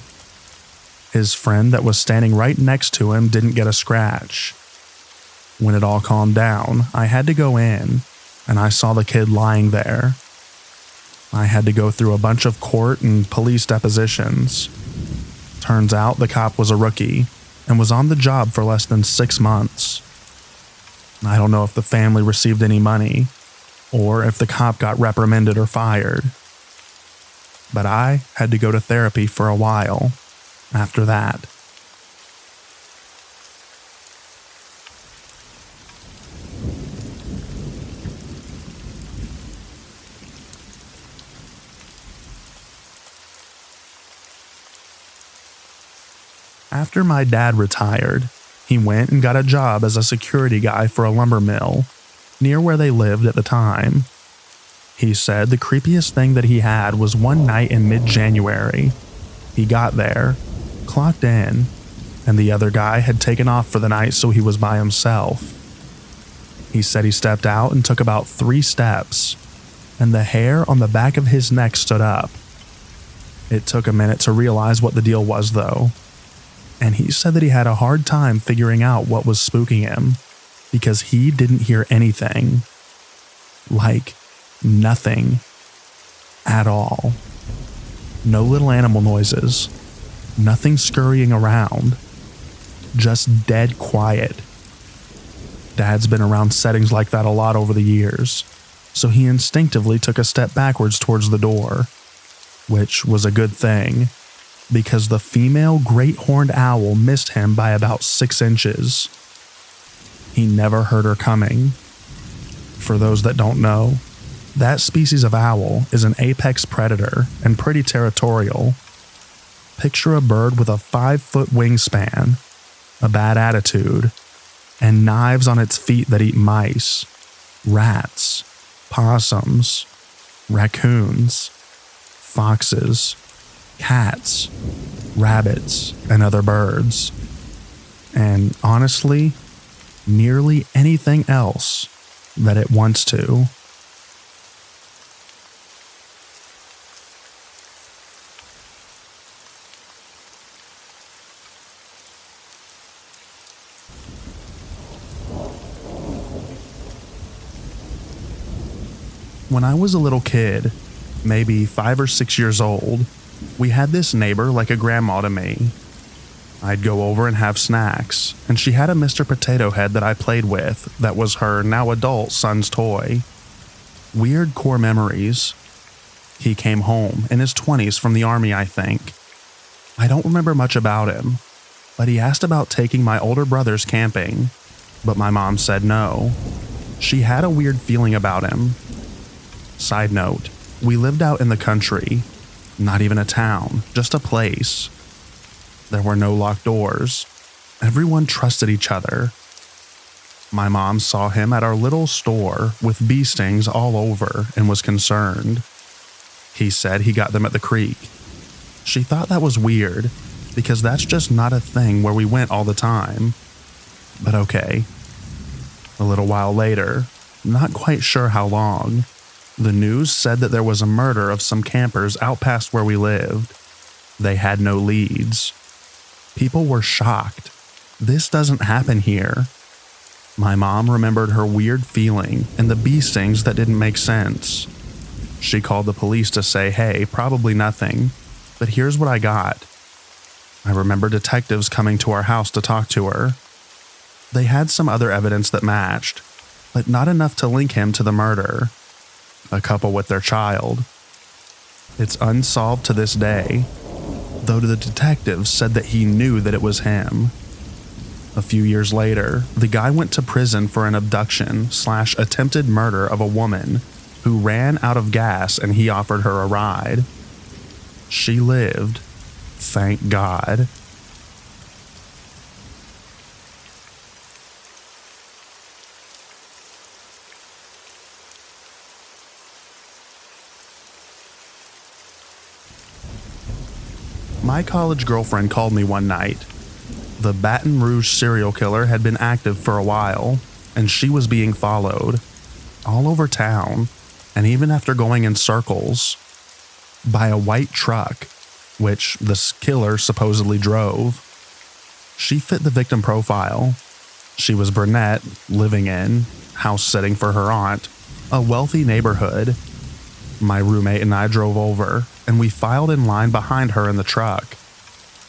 His friend that was standing right next to him didn't get a scratch. When it all calmed down, I had to go in, and I saw the kid lying there. I had to go through a bunch of court and police depositions. Turns out the cop was a rookie and was on the job for less than 6 months. I don't know if the family received any money or if the cop got reprimanded or fired. But I had to go to therapy for a while after that. After my dad retired, he went and got a job as a security guy for a lumber mill near where they lived at the time. He said the creepiest thing that he had was one night in mid-January. He got there, clocked in, and the other guy had taken off for the night, so he was by himself. He said he stepped out and took about 3 steps, and the hair on the back of his neck stood up. It took a minute to realize what the deal was, though. And he said that he had a hard time figuring out what was spooking him because he didn't hear anything. Like, nothing. At all. No little animal noises. Nothing scurrying around. Just dead quiet. Dad's been around settings like that a lot over the years, so he instinctively took a step backwards towards the door, which was a good thing. because the female great horned owl missed him by about 6 inches. He never heard her coming. For those that don't know, that species of owl is an apex predator and pretty territorial. Picture a bird with a 5-foot wingspan, a bad attitude, and knives on its feet that eat mice, rats, possums, raccoons, foxes, cats, rabbits, and other birds. And honestly, nearly anything else that it wants to. When I was a little kid, maybe 5 or 6 years old, we had this neighbor like a grandma to me. I'd go over and have snacks, and she had a Mr. Potato Head that I played with that was her now adult son's toy. Weird core memories. He came home in his 20s from the army, I think. I don't remember much about him, but he asked about taking my older brothers camping, but my mom said no. She had a weird feeling about him. Side note, we lived out in the country, not even a town, just a place. There were no locked doors. Everyone trusted each other. My mom saw him at our little store with bee stings all over and was concerned. He said he got them at the creek. She thought that was weird because that's just not a thing where we went all the time. But okay. A little while later, not quite sure how long, the news said that there was a murder of some campers out past where we lived. They had no leads. People were shocked. This doesn't happen here. My mom remembered her weird feeling and the bee stings that didn't make sense. She called the police to say, hey, probably nothing, but here's what I got. I remember detectives coming to our house to talk to her. They had some other evidence that matched, but not enough to link him to the murder. A couple with their child. It's unsolved to this day, though the detective said that he knew that it was him. A few years later, the guy went to prison for an abduction/attempted murder of a woman who ran out of gas and he offered her a ride. She lived, thank God. My college girlfriend called me one night. The Baton Rouge serial killer had been active for a while, and she was being followed all over town, and even after going in circles, by a white truck, which the killer supposedly drove. She fit the victim profile. She was brunette, living in, house sitting for her aunt, a wealthy neighborhood. My roommate and I drove over, and we filed in line behind her in the truck.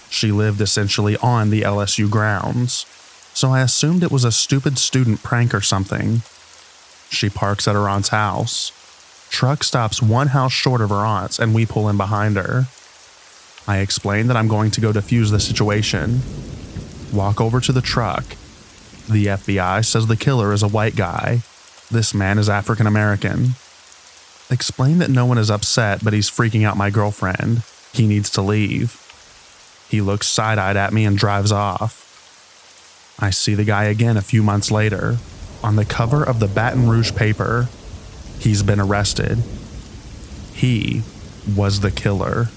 She lived essentially on the LSU grounds, so I assumed it was a stupid student prank or something. She parks at her aunt's house. Truck stops one house short of her aunt's, and we pull in behind her. I explain that I'm going to go defuse the situation. Walk over to the truck. The FBI says the killer is a white guy. This man is African American. Explain that no one is upset, but he's freaking out my girlfriend. He needs to leave. He looks side-eyed at me and drives off. I see the guy again a few months later, on the cover of the Baton Rouge paper. He's been arrested. He was the killer.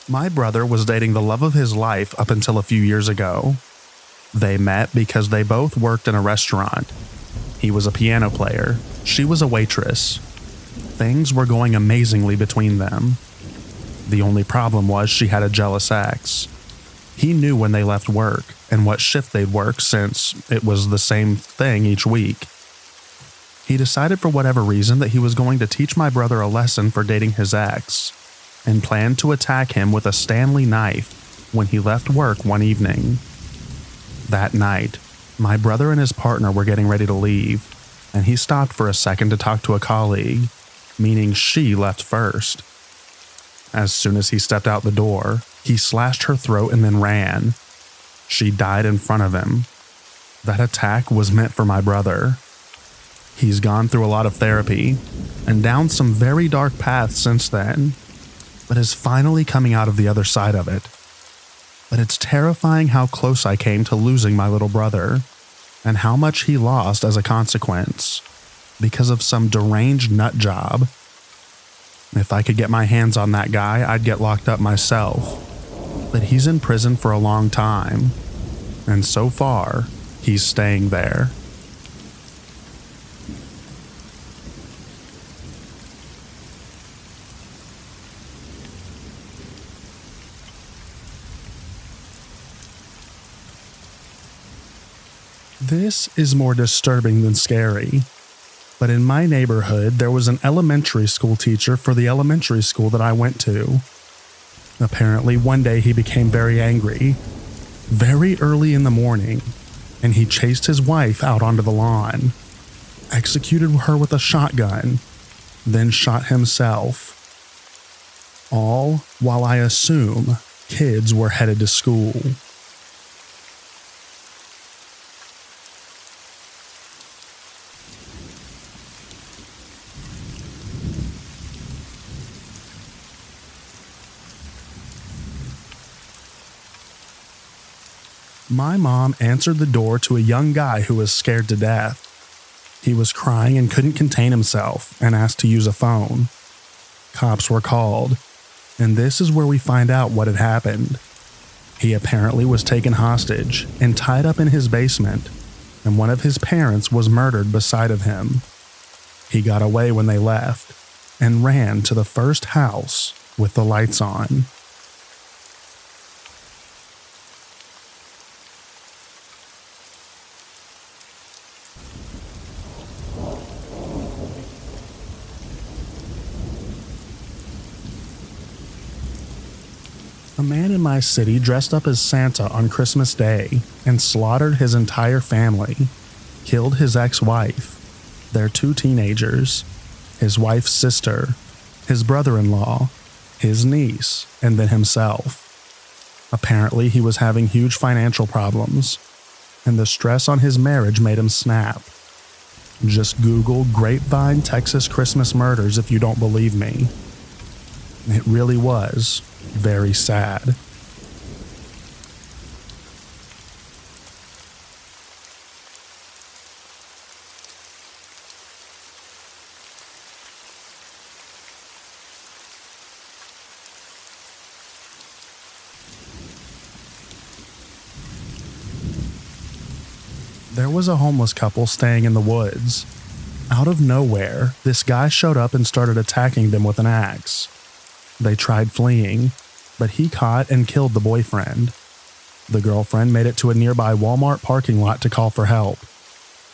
My brother was dating the love of his life up until a few years ago. They met because they both worked in a restaurant. He was a piano player. She was a waitress. Things were going amazingly between them. The only problem was she had a jealous ex. He knew when they left work and what shift they'd work since it was the same thing each week. He decided for whatever reason that he was going to teach my brother a lesson for dating his ex, and planned to attack him with a Stanley knife when he left work one evening. That night, my brother and his partner were getting ready to leave, and he stopped for a second to talk to a colleague, meaning she left first. As soon as he stepped out the door, he slashed her throat and then ran. She died in front of him. That attack was meant for my brother. He's gone through a lot of therapy and down some very dark paths since then, but is finally coming out of the other side of it. But it's terrifying how close I came to losing my little brother, and how much he lost as a consequence, because of some deranged nut job. If I could get my hands on that guy, I'd get locked up myself. But he's in prison for a long time, and so far, he's staying there. This is more disturbing than scary, but in my neighborhood there was an elementary school teacher for the elementary school that I went to. Apparently one day he became very angry, very early in the morning, and he chased his wife out onto the lawn, executed her with a shotgun, then shot himself. All while I assume kids were headed to school. My mom answered the door to a young guy who was scared to death. He was crying and couldn't contain himself and asked to use a phone. Cops were called, and this is where we find out what had happened. He apparently was taken hostage and tied up in his basement, and one of his parents was murdered beside of him. He got away when they left and ran to the first house with the lights on. A man in my city dressed up as Santa on Christmas Day and slaughtered his entire family, killed his ex-wife, their 2 teenagers, his wife's sister, his brother-in-law, his niece, and then himself. Apparently he was having huge financial problems, and the stress on his marriage made him snap. Just Google Grapevine, Texas Christmas murders if you don't believe me. It really was very sad. There was a homeless couple staying in the woods. Out of nowhere, this guy showed up and started attacking them with an axe. They tried fleeing, but he caught and killed the boyfriend. The girlfriend made it to a nearby Walmart parking lot to call for help.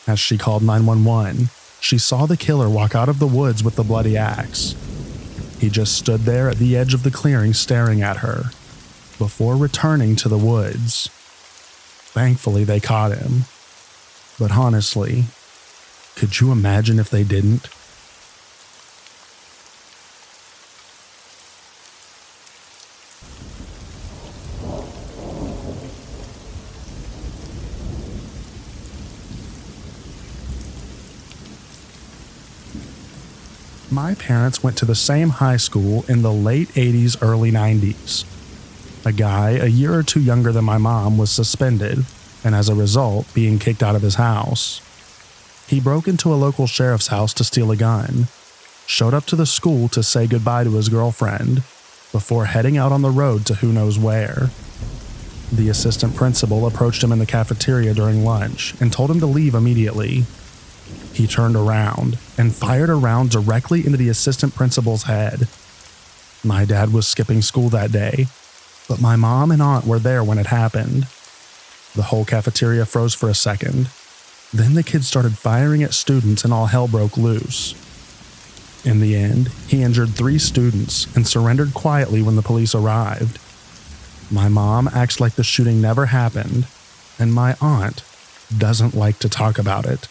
As she called 911, she saw the killer walk out of the woods with the bloody axe. He just stood there at the edge of the clearing staring at her, before returning to the woods. Thankfully, they caught him. But honestly, could you imagine if they didn't? My parents went to the same high school in the late 80s, early 90s. A guy a year or 2 younger than my mom was suspended, and as a result, being kicked out of his house. He broke into a local sheriff's house to steal a gun, showed up to the school to say goodbye to his girlfriend, before heading out on the road to who knows where. The assistant principal approached him in the cafeteria during lunch and told him to leave immediately. He turned around and fired a round directly into the assistant principal's head. My dad was skipping school that day, but my mom and aunt were there when it happened. The whole cafeteria froze for a second. Then the kids started firing at students and all hell broke loose. In the end, he injured 3 students and surrendered quietly when the police arrived. My mom acts like the shooting never happened, and my aunt doesn't like to talk about it.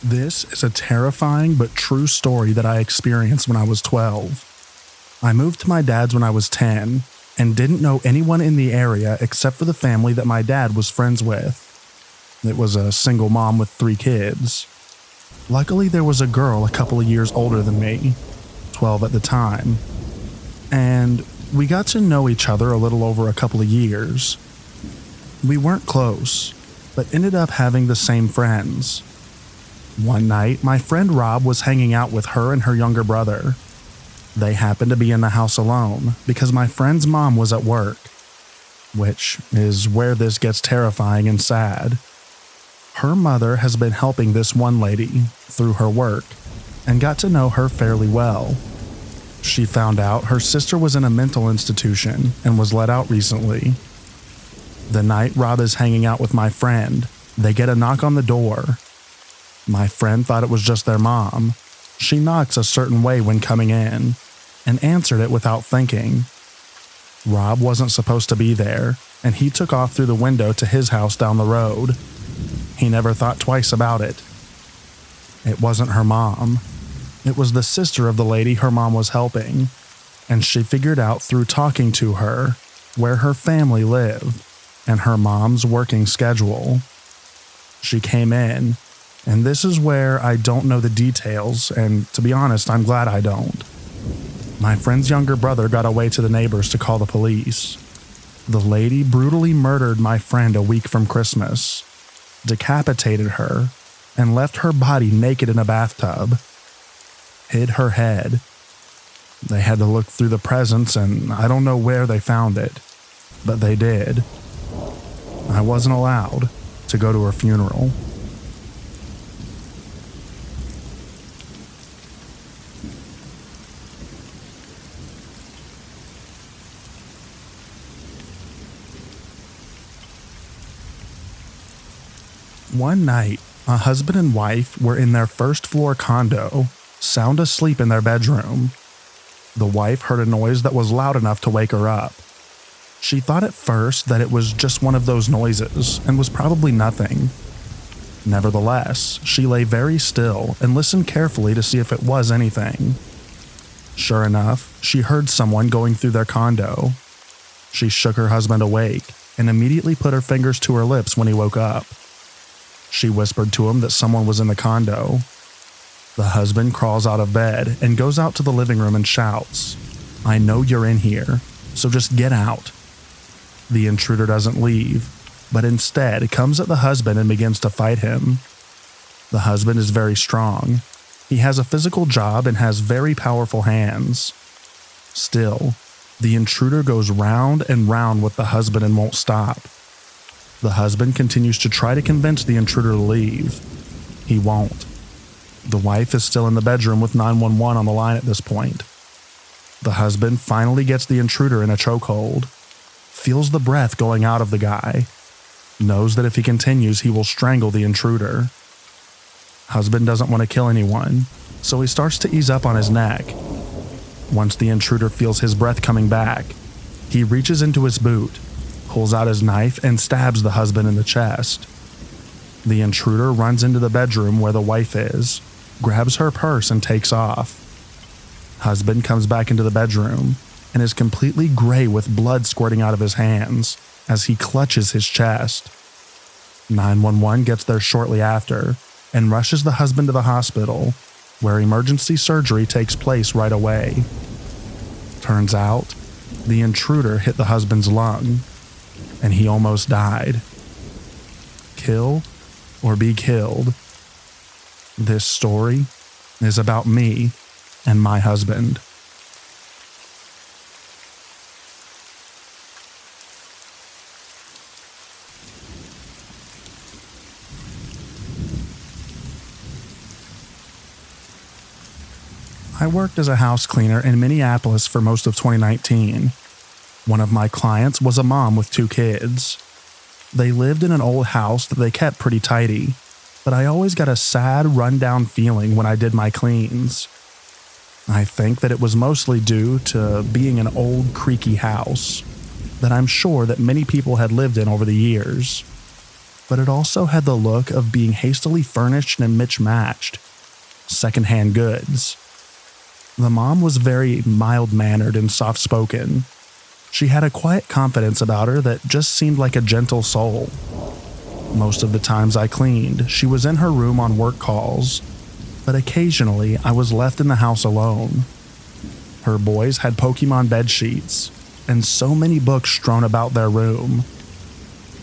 This is a terrifying but true story that I experienced when I was 12. I moved to my dad's when I was 10 and didn't know anyone in the area except for the family that my dad was friends with. It was a single mom with 3 kids. Luckily, there was a girl a couple of years older than me, 12 at the time, and we got to know each other a little over a couple of years. We weren't close, but ended up having the same friends. One night, my friend Rob was hanging out with her and her younger brother. They happened to be in the house alone because my friend's mom was at work, which is where this gets terrifying and sad. Her mother has been helping this one lady through her work and got to know her fairly well. She found out her sister was in a mental institution and was let out recently. The night Rob is hanging out with my friend, they get a knock on the door. My friend thought it was just their mom. She knocks a certain way when coming in and answered it without thinking. Rob wasn't supposed to be there, and he took off through the window to his house down the road. He never thought twice about it. It wasn't her mom. It was the sister of the lady her mom was helping, and she figured out through talking to her where her family lived and her mom's working schedule. She came in, and this is where I don't know the details, and to be honest, I'm glad I don't. My friend's younger brother got away to the neighbors to call the police. The lady brutally murdered my friend a week from Christmas, decapitated her, and left her body naked in a bathtub. Hid her head. They had to look through the presents, and I don't know where they found it, but they did. I wasn't allowed to go to her funeral. One night, a husband and wife were in their first-floor condo, sound asleep in their bedroom. The wife heard a noise that was loud enough to wake her up. She thought at first that it was just one of those noises and was probably nothing. Nevertheless, she lay very still and listened carefully to see if it was anything. Sure enough, she heard someone going through their condo. She shook her husband awake and immediately put her fingers to her lips when he woke up. She whispered to him that someone was in the condo. The husband crawls out of bed and goes out to the living room and shouts, "I know you're in here, so just get out." The intruder doesn't leave, but instead comes at the husband and begins to fight him. The husband is very strong. He has a physical job and has very powerful hands. Still, the intruder goes round and round with the husband and won't stop. The husband continues to try to convince the intruder to leave. He won't. The wife is still in the bedroom with 911 on the line at this point. The husband finally gets the intruder in a chokehold, feels the breath going out of the guy, knows that if he continues, he will strangle the intruder. Husband doesn't want to kill anyone, so he starts to ease up on his neck. Once the intruder feels his breath coming back, he reaches into his boot, pulls out his knife, and stabs the husband in the chest. The intruder runs into the bedroom where the wife is, grabs her purse, and takes off. Husband comes back into the bedroom and is completely gray with blood squirting out of his hands as he clutches his chest. 911 gets there shortly after and rushes the husband to the hospital, where emergency surgery takes place right away. Turns out, the intruder hit the husband's lung, and he almost died. Kill or be killed. This story is about me and my husband. I worked as a house cleaner in Minneapolis for most of 2019. One of my clients was a mom with 2 kids. They lived in an old house that they kept pretty tidy, but I always got a sad, run-down feeling when I did my cleans. I think that it was mostly due to being an old, creaky house that I'm sure that many people had lived in over the years. But it also had the look of being hastily furnished and mismatched. Secondhand goods. The mom was very mild-mannered and soft-spoken. She had a quiet confidence about her that just seemed like a gentle soul. Most of the times I cleaned, she was in her room on work calls, but occasionally I was left in the house alone. Her boys had Pokemon bed sheets, and so many books strewn about their room.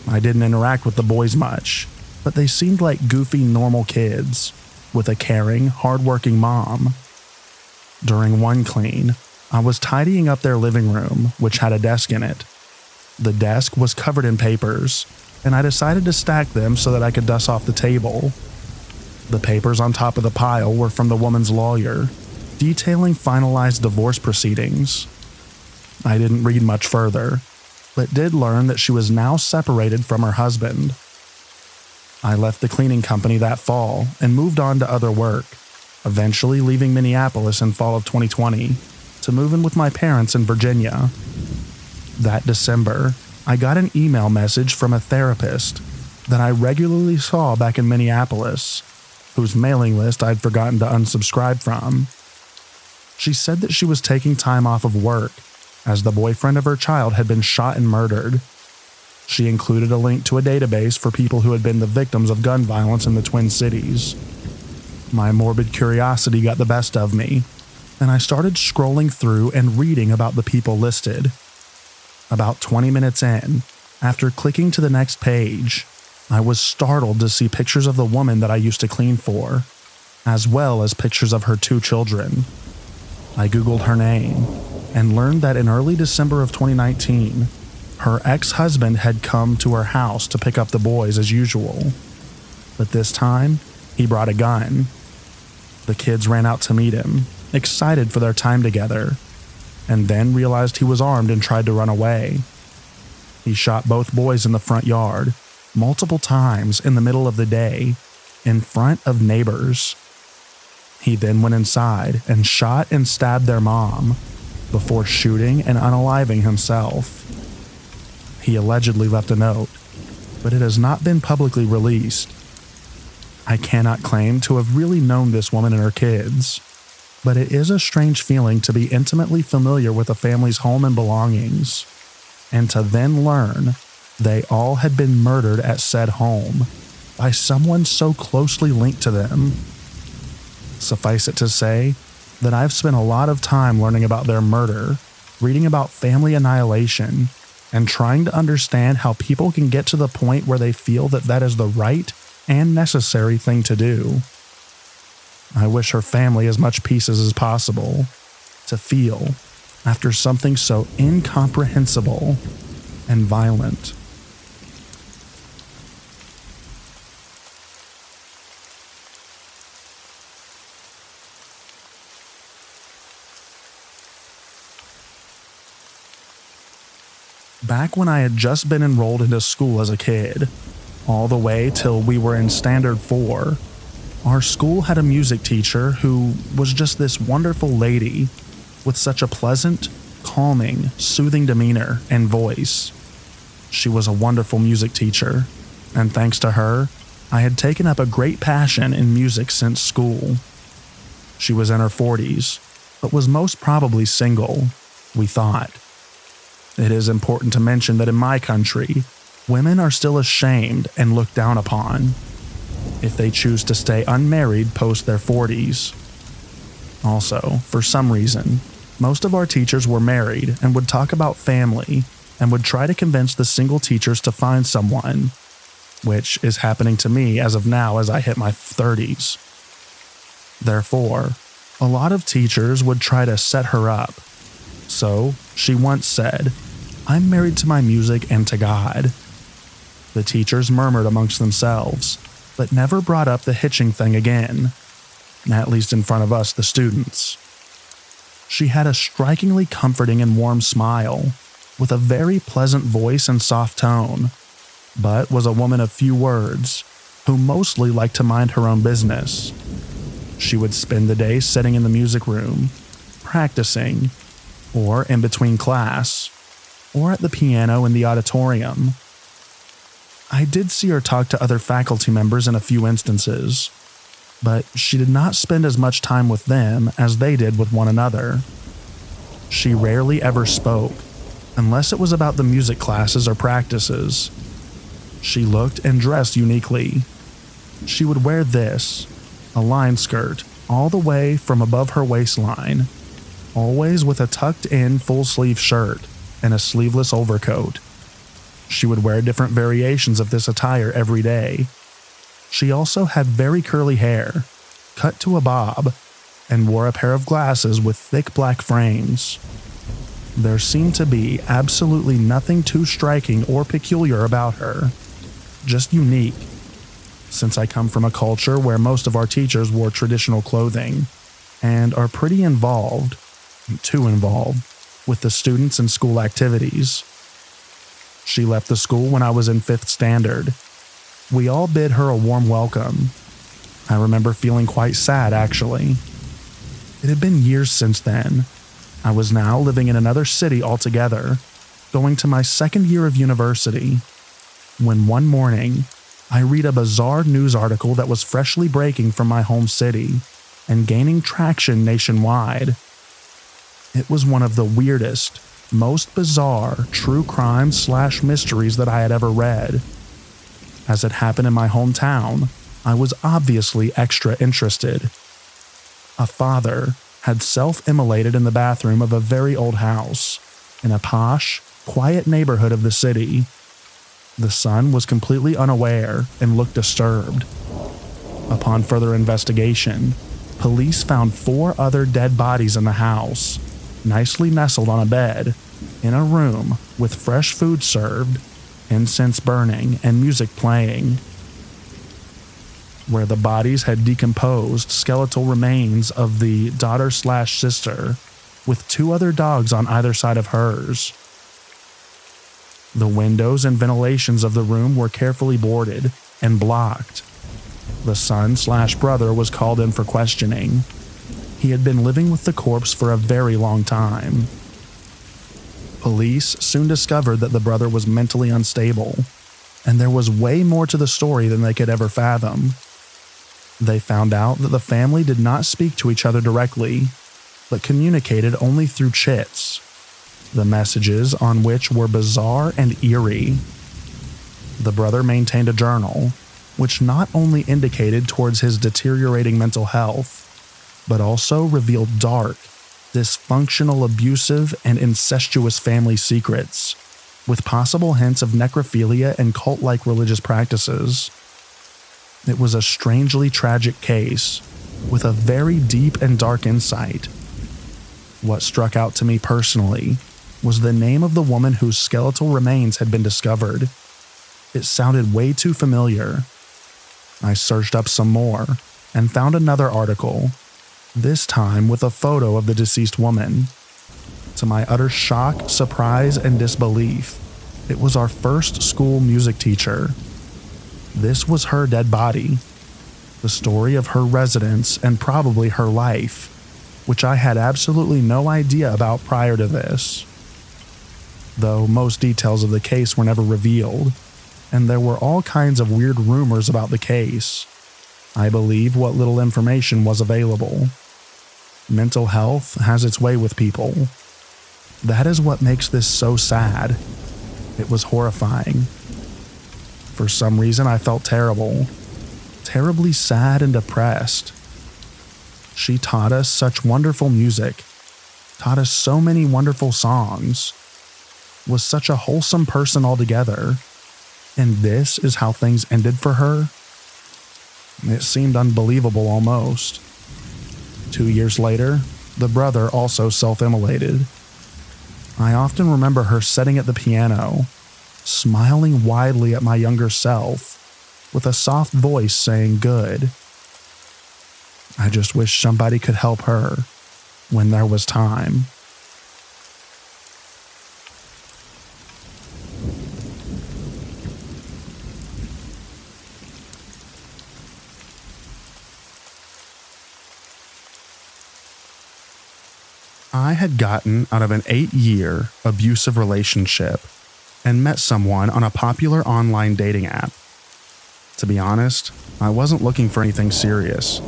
I didn't interact with the boys much, but they seemed like goofy, normal kids, with a caring, hardworking mom. During one clean, I was tidying up their living room, which had a desk in it. The desk was covered in papers, and I decided to stack them so that I could dust off the table. The papers on top of the pile were from the woman's lawyer, detailing finalized divorce proceedings. I didn't read much further, but did learn that she was now separated from her husband. I left the cleaning company that fall and moved on to other work, eventually leaving Minneapolis in fall of 2020 to move in with my parents in Virginia. That December, I got an email message from a therapist that I regularly saw back in Minneapolis, whose mailing list I'd forgotten to unsubscribe from. She said that she was taking time off of work as the boyfriend of her child had been shot and murdered. She included a link to a database for people who had been the victims of gun violence in the Twin Cities. My morbid curiosity got the best of me, and I started scrolling through and reading about the people listed. About 20 minutes in, after clicking to the next page, I was startled to see pictures of the woman that I used to clean for, as well as pictures of her 2 children. I Googled her name and learned that in early December of 2019, her ex-husband had come to her house to pick up the boys as usual. But this time, he brought a gun. The kids ran out to meet him, excited for their time together, and then realized he was armed and tried to run away. He shot both boys in the front yard, multiple times in the middle of the day, in front of neighbors. He then went inside and shot and stabbed their mom, before shooting and unaliving himself. He allegedly left a note, but it has not been publicly released. I cannot claim to have really known this woman and her kids, but it is a strange feeling to be intimately familiar with a family's home and belongings, and to then learn they all had been murdered at said home by someone so closely linked to them. Suffice it to say that I've spent a lot of time learning about their murder, reading about family annihilation, and trying to understand how people can get to the point where they feel that that is the right and necessary thing to do. I wish her family as much peace as possible to feel after something so incomprehensible and violent. Back when I had just been enrolled into school as a kid, all the way till we were in Standard 4, our school had a music teacher who was just this wonderful lady with such a pleasant, calming, soothing demeanor and voice. She was a wonderful music teacher, and thanks to her, I had taken up a great passion in music since school. She was in her 40s, but was most probably single, we thought. It is important to mention that in my country, women are still ashamed and looked down upon if they choose to stay unmarried post their 40s. Also, for some reason, most of our teachers were married and would talk about family and would try to convince the single teachers to find someone, which is happening to me as of now as I hit my 30s. Therefore, a lot of teachers would try to set her up. So, she once said, "I'm married to my music and to God." The teachers murmured amongst themselves, but never brought up the hitching thing again, at least in front of us, the students. She had a strikingly comforting and warm smile, with a very pleasant voice and soft tone, but was a woman of few words, who mostly liked to mind her own business. She would spend the day sitting in the music room, practicing, or in between class, or at the piano in the auditorium. I did see her talk to other faculty members in a few instances, but she did not spend as much time with them as they did with one another. She rarely ever spoke, unless it was about the music classes or practices. She looked and dressed uniquely. She would wear this, a line skirt, all the way from above her waistline, always with a tucked-in full-sleeve shirt and a sleeveless overcoat. She would wear different variations of this attire every day. She also had very curly hair, cut to a bob, and wore a pair of glasses with thick black frames. There seemed to be absolutely nothing too striking or peculiar about her, just unique, since I come from a culture where most of our teachers wore traditional clothing and are pretty involved, too involved, with the students and school activities. She left the school when I was in 5th standard. We all bid her a warm welcome. I remember feeling quite sad, actually. It had been years since then. I was now living in another city altogether, going to my 2nd year of university, when one morning, I read a bizarre news article that was freshly breaking from my home city and gaining traction nationwide. It was one of the weirdest, most bizarre true crime/mysteries that I had ever read. As it happened in my hometown, I was obviously extra interested. A father had self-immolated in the bathroom of a very old house in a posh, quiet neighborhood of the city. The son was completely unaware and looked disturbed. Upon further investigation, police found 4 other dead bodies in the house, nicely nestled on a bed, in a room with fresh food served, incense burning, and music playing. Where the bodies had decomposed skeletal remains of the daughter/sister, with 2 other dogs on either side of hers. The windows and ventilations of the room were carefully boarded and blocked. The son/brother was called in for questioning. He had been living with the corpse for a very long time. Police soon discovered that the brother was mentally unstable, and there was way more to the story than they could ever fathom. They found out that the family did not speak to each other directly, but communicated only through chits, the messages on which were bizarre and eerie. The brother maintained a journal, which not only indicated towards his deteriorating mental health, but also revealed dark, dysfunctional, abusive, and incestuous family secrets, with possible hints of necrophilia and cult-like religious practices. It was a strangely tragic case, with a very deep and dark insight. What struck out to me personally was the name of the woman whose skeletal remains had been discovered. It sounded way too familiar. I searched up some more and found another article, this time with a photo of the deceased woman. To my utter shock, surprise, and disbelief, it was our first school music teacher. This was her dead body, the story of her residence and probably her life, which I had absolutely no idea about prior to this. Though most details of the case were never revealed, and there were all kinds of weird rumors about the case, I believe what little information was available. Mental health has its way with people. That is what makes this so sad. It was horrifying. For some reason, I felt terrible, terribly sad and depressed. She taught us such wonderful music, taught us so many wonderful songs, was such a wholesome person altogether, and this is how things ended for her? It seemed unbelievable almost. 2 years later, the brother also self-immolated. I often remember her sitting at the piano, smiling widely at my younger self, with a soft voice saying good. I just wish somebody could help her, when there was time. I had gotten out of an 8-year abusive relationship and met someone on a popular online dating app. To be honest, I wasn't looking for anything serious,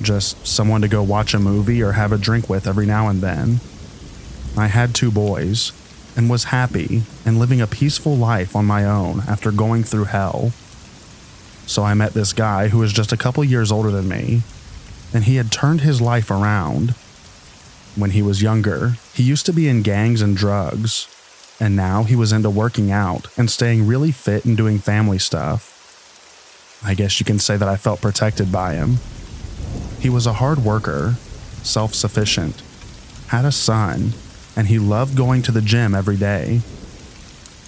just someone to go watch a movie or have a drink with every now and then. I had 2 boys and was happy and living a peaceful life on my own after going through hell. So I met this guy who was just a couple years older than me, and he had turned his life around. When he was younger, he used to be in gangs and drugs, and now he was into working out and staying really fit and doing family stuff. I guess you can say that I felt protected by him. He was a hard worker, self-sufficient, had a son, and he loved going to the gym every day.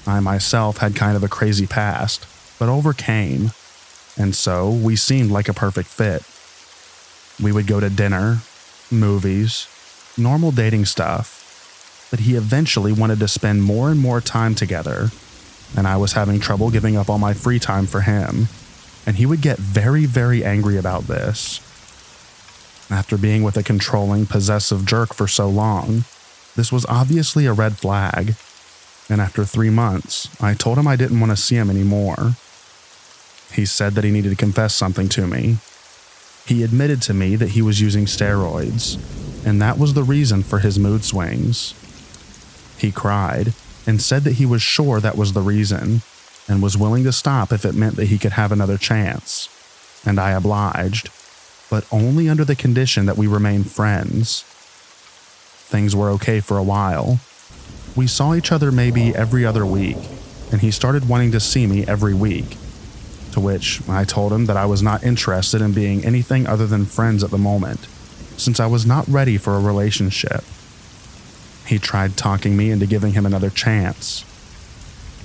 I myself had kind of a crazy past, but overcame, and so we seemed like a perfect fit. We would go to dinner, movies, normal dating stuff, but he eventually wanted to spend more and more time together, and I was having trouble giving up all my free time for him, and he would get very, very angry about this. After being with a controlling, possessive jerk for so long, this was obviously a red flag, and after 3 months, I told him I didn't want to see him anymore. He said that he needed to confess something to me. He admitted to me that he was using steroids, and that was the reason for his mood swings. He cried and said that he was sure that was the reason, and was willing to stop if it meant that he could have another chance, and I obliged, but only under the condition that we remain friends. Things were okay for a while. We saw each other maybe every other week, and he started wanting to see me every week, to which I told him that I was not interested in being anything other than friends at the moment, since I was not ready for a relationship. He tried talking me into giving him another chance,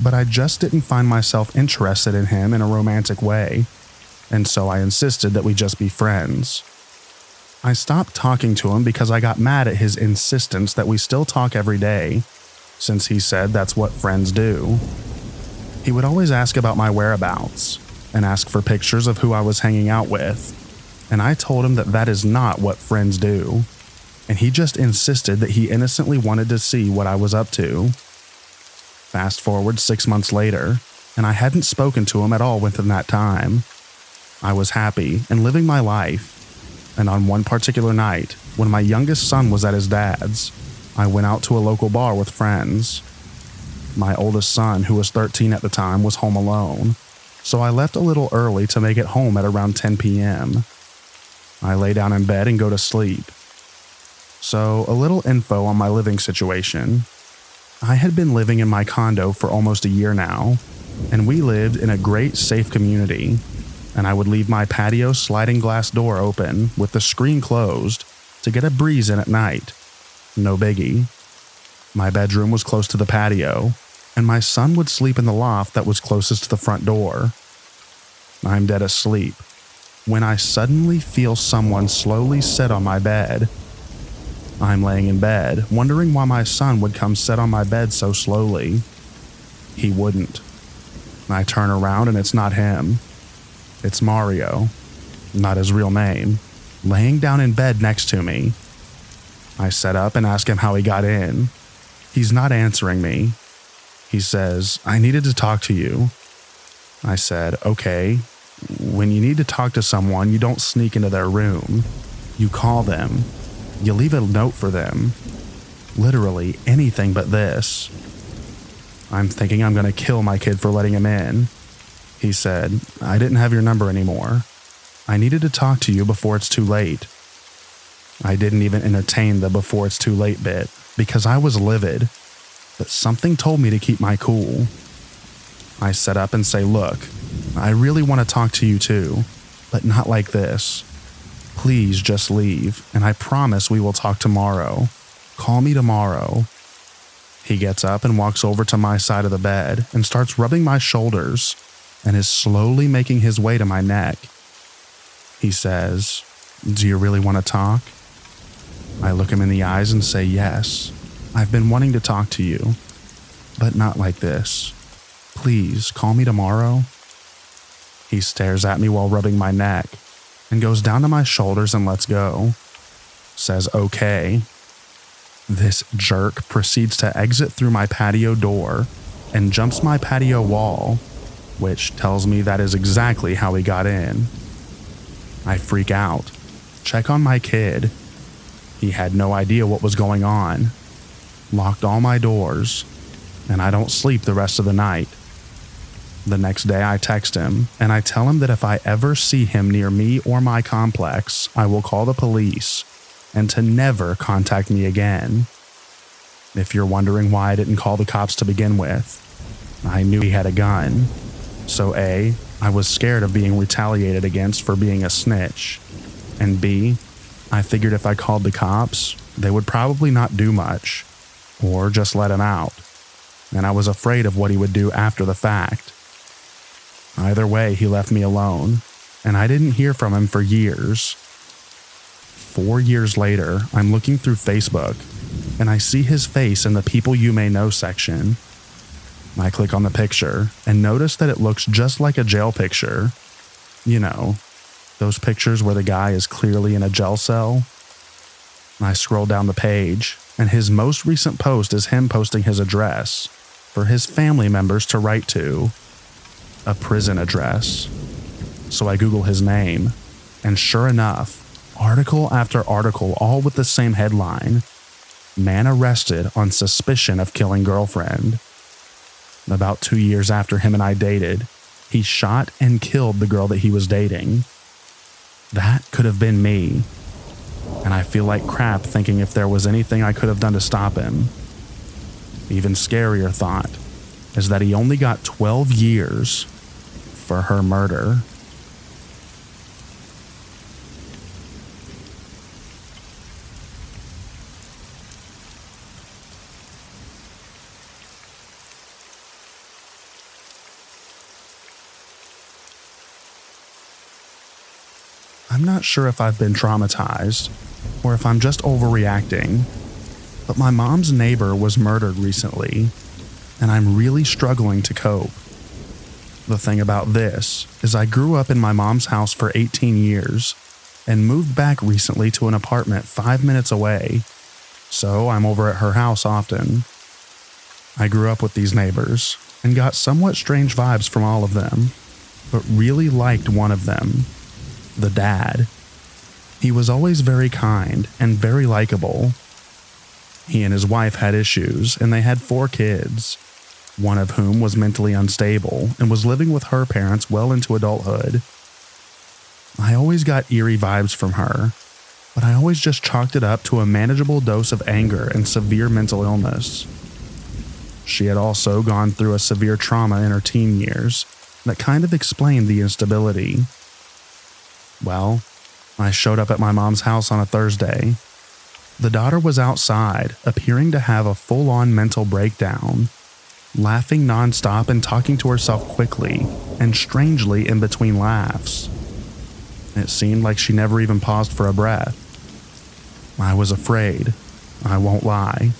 but I just didn't find myself interested in him in a romantic way, and so I insisted that we just be friends. I stopped talking to him because I got mad at his insistence that we still talk every day, since he said that's what friends do. He would always ask about my whereabouts, and ask for pictures of who I was hanging out with, and I told him that that is not what friends do, and he just insisted that he innocently wanted to see what I was up to. Fast forward 6 months later, and I hadn't spoken to him at all within that time. I was happy and living my life, and on one particular night, when my youngest son was at his dad's, I went out to a local bar with friends. My oldest son, who was 13 at the time, was home alone, so I left a little early to make it home at around 10 p.m. I lay down in bed and go to sleep. So, a little info on my living situation. I had been living in my condo for almost a year now, and we lived in a great, safe community, and I would leave my patio sliding glass door open with the screen closed to get a breeze in at night. No biggie. My bedroom was close to the patio, and my son would sleep in the loft that was closest to the front door. I'm dead asleep when I suddenly feel someone slowly sit on my bed. I'm laying in bed, wondering why my son would come sit on my bed so slowly. He wouldn't. I turn around and it's not him. It's Mario, not his real name, laying down in bed next to me. I sit up and ask him how he got in. He's not answering me. He says, "I needed to talk to you." I said, "Okay. When you need to talk to someone, you don't sneak into their room. You call them. You leave a note for them. Literally anything but this." I'm thinking I'm going to kill my kid for letting him in. He said, "I didn't have your number anymore. I needed to talk to you before it's too late." I didn't even entertain the "before it's too late" bit because I was livid, but something told me to keep my cool. I sit up and say, "Look, I really want to talk to you too, but not like this. Please just leave, and I promise we will talk tomorrow. Call me tomorrow." He gets up and walks over to my side of the bed and starts rubbing my shoulders and is slowly making his way to my neck. He says, "Do you really want to talk?" I look him in the eyes and say, "Yes, I've been wanting to talk to you, but not like this. Please call me tomorrow." He stares at me while rubbing my neck and goes down to my shoulders and lets go. Says, "Okay." This jerk proceeds to exit through my patio door and jumps my patio wall, which tells me that is exactly how he got in. I freak out, check on my kid. He had no idea what was going on, locked all my doors, and I don't sleep the rest of the night. The next day I text him and I tell him that if I ever see him near me or my complex, I will call the police and to never contact me again. If you're wondering why I didn't call the cops to begin with, I knew he had a gun. So A, I was scared of being retaliated against for being a snitch, and B, I figured if I called the cops, they would probably not do much, or just let him out, and I was afraid of what he would do after the fact. Either way, he left me alone, and I didn't hear from him for years. 4 years later, I'm looking through Facebook, and I see his face in the People You May Know section. I click on the picture and notice that it looks just like a jail picture. You know, those pictures where the guy is clearly in a jail cell. I scroll down the page, and his most recent post is him posting his address for his family members to write to. A prison address. So I Google his name, and sure enough, article after article, all with the same headline: "Man arrested on suspicion of killing girlfriend." About 2 years after him and I dated, he shot and killed the girl that he was dating. That could have been me, and I feel like crap thinking if there was anything I could have done to stop him. Even scarier thought is that he only got 12 years for her murder. I'm not sure if I've been traumatized or if I'm just overreacting, but my mom's neighbor was murdered recently, and I'm really struggling to cope. The thing about this is I grew up in my mom's house for 18 years and moved back recently to an apartment 5 minutes away, so I'm over at her house often. I grew up with these neighbors and got somewhat strange vibes from all of them, but really liked one of them. The dad. He was always very kind and very likable. He and his wife had issues, and they had 4 kids, one of whom was mentally unstable and was living with her parents well into adulthood. I always got eerie vibes from her, but I always just chalked it up to a manageable dose of anger and severe mental illness. She had also gone through a severe trauma in her teen years that kind of explained the instability. Well, I showed up at my mom's house on a Thursday. The daughter was outside, appearing to have a full-on mental breakdown, laughing nonstop and talking to herself quickly and strangely in between laughs. It seemed like she never even paused for a breath. I was afraid, I won't lie,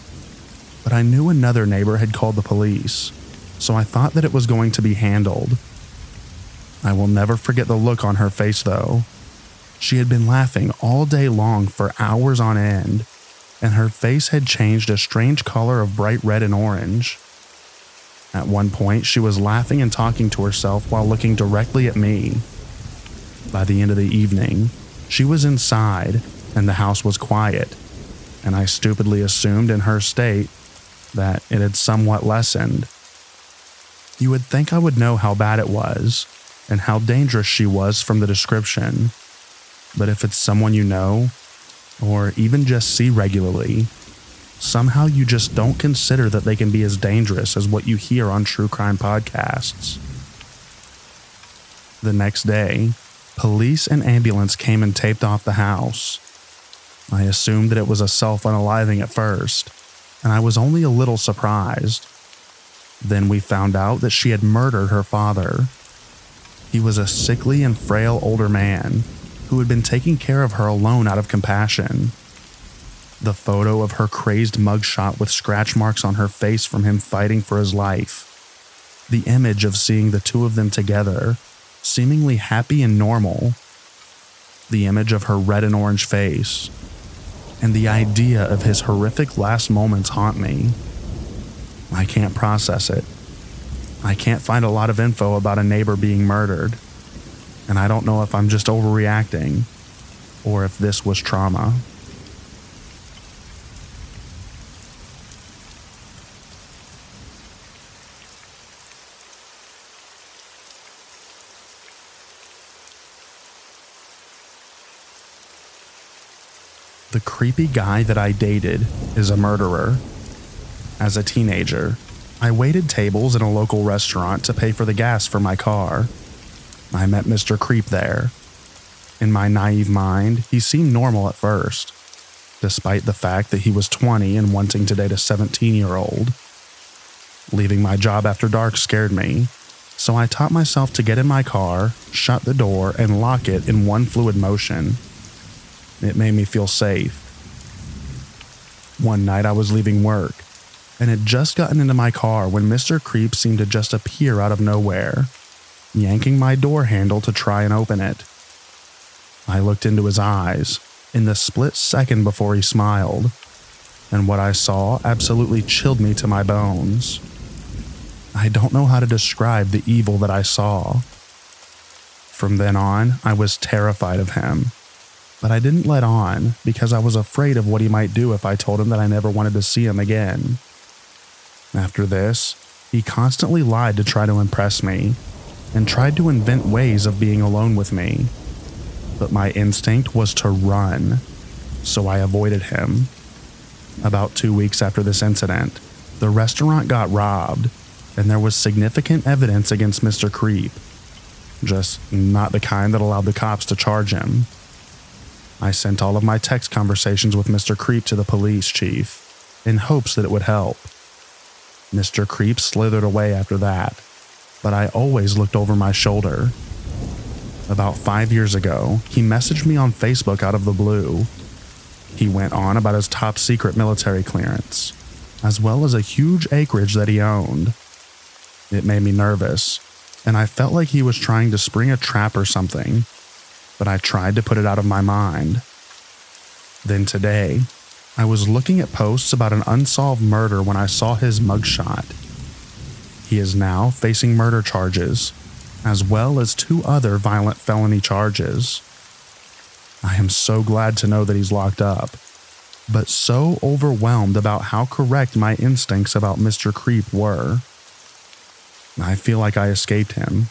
but I knew another neighbor had called the police, so I thought that it was going to be handled. I will never forget the look on her face, though. She had been laughing all day long for hours on end, and her face had changed a strange color of bright red and orange. At one point, she was laughing and talking to herself while looking directly at me. By the end of the evening, she was inside, and the house was quiet, and I stupidly assumed in her state that it had somewhat lessened. You would think I would know how bad it was, and how dangerous she was from the description. But if it's someone you know, or even just see regularly, somehow you just don't consider that they can be as dangerous as what you hear on true crime podcasts. The next day, police and ambulance came and taped off the house. I assumed that it was a self-unaliving at first, and I was only a little surprised. Then we found out that she had murdered her father. He was a sickly and frail older man who had been taking care of her alone out of compassion. The photo of her crazed mugshot with scratch marks on her face from him fighting for his life. The image of seeing the two of them together, seemingly happy and normal. The image of her red and orange face. And the idea of his horrific last moments haunt me. I can't process it. I can't find a lot of info about a neighbor being murdered. And I don't know if I'm just overreacting or if this was trauma. The creepy guy that I dated is a murderer. As a teenager, I waited tables in a local restaurant to pay for the gas for my car. I met Mr. Creep there. In my naive mind, he seemed normal at first, despite the fact that he was 20 and wanting to date a 17-year-old. Leaving my job after dark scared me, so I taught myself to get in my car, shut the door, and lock it in one fluid motion. It made me feel safe. One night I was leaving work, and had just gotten into my car when Mr. Creep seemed to just appear out of nowhere, yanking my door handle to try and open it. I looked into his eyes in the split second before he smiled, and what I saw absolutely chilled me to my bones. I don't know how to describe the evil that I saw. From then on, I was terrified of him. But I didn't let on because I was afraid of what he might do if I told him that I never wanted to see him again. After this, he constantly lied to try to impress me and tried to invent ways of being alone with me. But my instinct was to run, so I avoided him. About 2 weeks after this incident, the restaurant got robbed, and there was significant evidence against Mr. Creep. Just not the kind that allowed the cops to charge him. I sent all of my text conversations with Mr. Creep to the police chief, in hopes that it would help. Mr. Creep slithered away after that, but I always looked over my shoulder. About 5 years ago, he messaged me on Facebook out of the blue. He went on about his top secret military clearance, as well as a huge acreage that he owned. It made me nervous, and I felt like he was trying to spring a trap or something. But I tried to put it out of my mind. Then today, I was looking at posts about an unsolved murder when I saw his mugshot. He is now facing murder charges, as well as 2 other violent felony charges. I am so glad to know that he's locked up, but so overwhelmed about how correct my instincts about Mr. Creep were. I feel like I escaped him,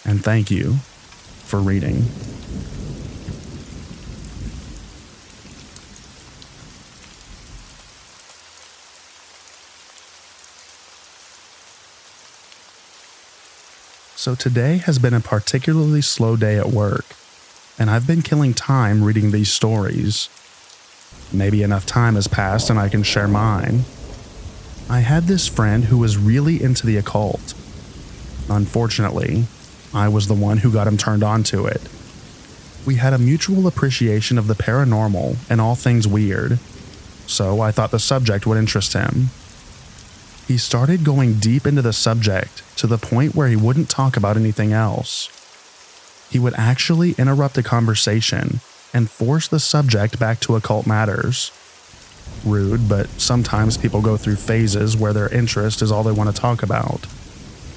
and thank you for reading. So today has been a particularly slow day at work, and I've been killing time reading these stories. Maybe enough time has passed and I can share mine. I had this friend who was really into the occult. Unfortunately, I was the one who got him turned on to it. We had a mutual appreciation of the paranormal and all things weird, so I thought the subject would interest him. He started going deep into the subject to the point where he wouldn't talk about anything else. He would actually interrupt a conversation and force the subject back to occult matters. Rude, but sometimes people go through phases where their interest is all they want to talk about.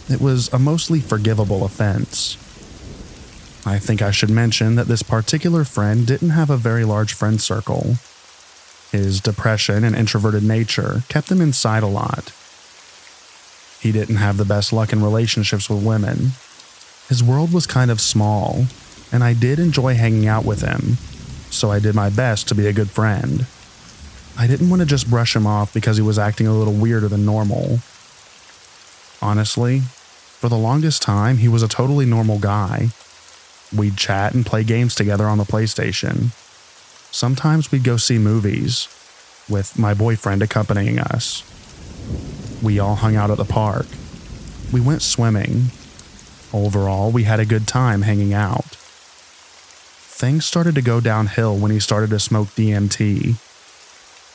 It was a mostly forgivable offense. I think I should mention that this particular friend didn't have a very large friend circle. His depression and introverted nature kept him inside a lot. He didn't have the best luck in relationships with women. His world was kind of small, and I did enjoy hanging out with him, so I did my best to be a good friend. I didn't want to just brush him off because he was acting a little weirder than normal. Honestly, for the longest time, he was a totally normal guy. We'd chat and play games together on the PlayStation. Sometimes we'd go see movies, with my boyfriend accompanying us. We all hung out at the park. We went swimming. Overall, we had a good time hanging out. Things started to go downhill when he started to smoke DMT.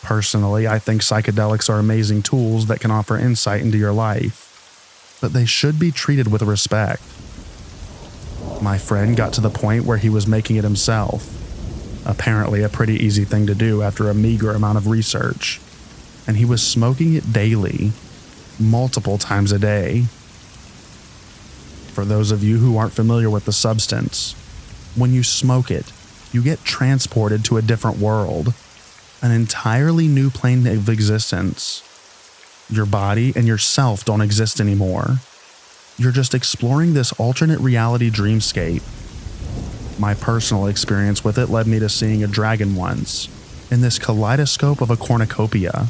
Personally, I think psychedelics are amazing tools that can offer insight into your life, but they should be treated with respect. My friend got to the point where he was making it himself, apparently a pretty easy thing to do after a meager amount of research, and he was smoking it daily, multiple times a day. For those of you who aren't familiar with the substance, when you smoke it, you get transported to a different world, an entirely new plane of existence. Your body and yourself don't exist anymore. You're just exploring this alternate reality dreamscape. My personal experience with it led me to seeing a dragon once, in this kaleidoscope of a cornucopia.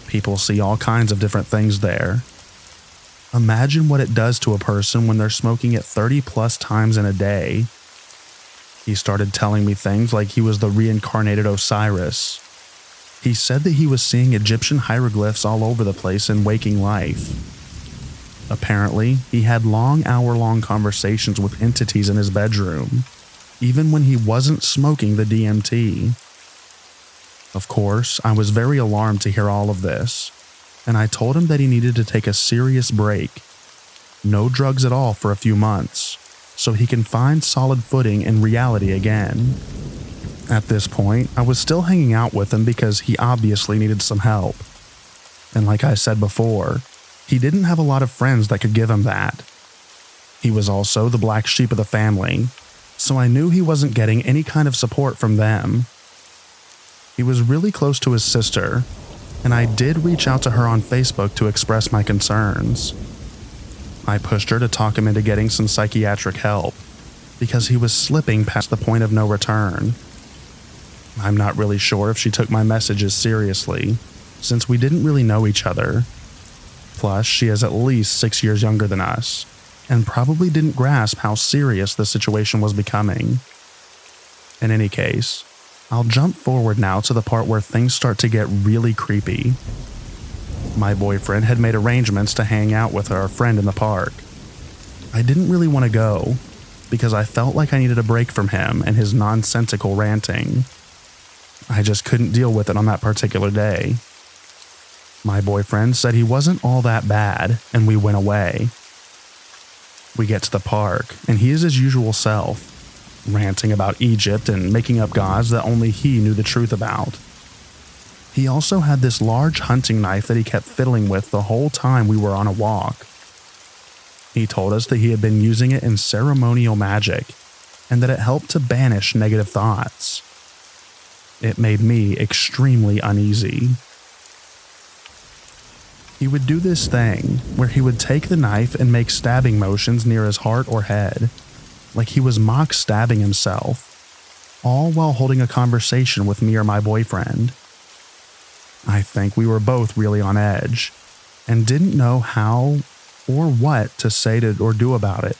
People see all kinds of different things there. Imagine what it does to a person when they're smoking it 30 plus times in a day. He started telling me things like he was the reincarnated Osiris. He said that he was seeing Egyptian hieroglyphs all over the place in waking life. Apparently, he had long hour-long conversations with entities in his bedroom, even when he wasn't smoking the DMT. Of course, I was very alarmed to hear all of this, and I told him that he needed to take a serious break. No drugs at all for a few months, so he can find solid footing in reality again. At this point, I was still hanging out with him because he obviously needed some help. And like I said before, he didn't have a lot of friends that could give him that. He was also the black sheep of the family, so I knew he wasn't getting any kind of support from them. He was really close to his sister, and I did reach out to her on Facebook to express my concerns. I pushed her to talk him into getting some psychiatric help, because he was slipping past the point of no return. I'm not really sure if she took my messages seriously, since we didn't really know each other. Plus, she is at least 6 years younger than us, and probably didn't grasp how serious the situation was becoming. In any case, I'll jump forward now to the part where things start to get really creepy. My boyfriend had made arrangements to hang out with our friend in the park. I didn't really want to go, because I felt like I needed a break from him and his nonsensical ranting. I just couldn't deal with it on that particular day. My boyfriend said he wasn't all that bad, and we went away. We get to the park, and he is his usual self, ranting about Egypt and making up gods that only he knew the truth about. He also had this large hunting knife that he kept fiddling with the whole time we were on a walk. He told us that he had been using it in ceremonial magic, and that it helped to banish negative thoughts. It made me extremely uneasy. He would do this thing where he would take the knife and make stabbing motions near his heart or head, like he was mock stabbing himself, all while holding a conversation with me or my boyfriend. I think we were both really on edge, and didn't know how or what to say to or do about it.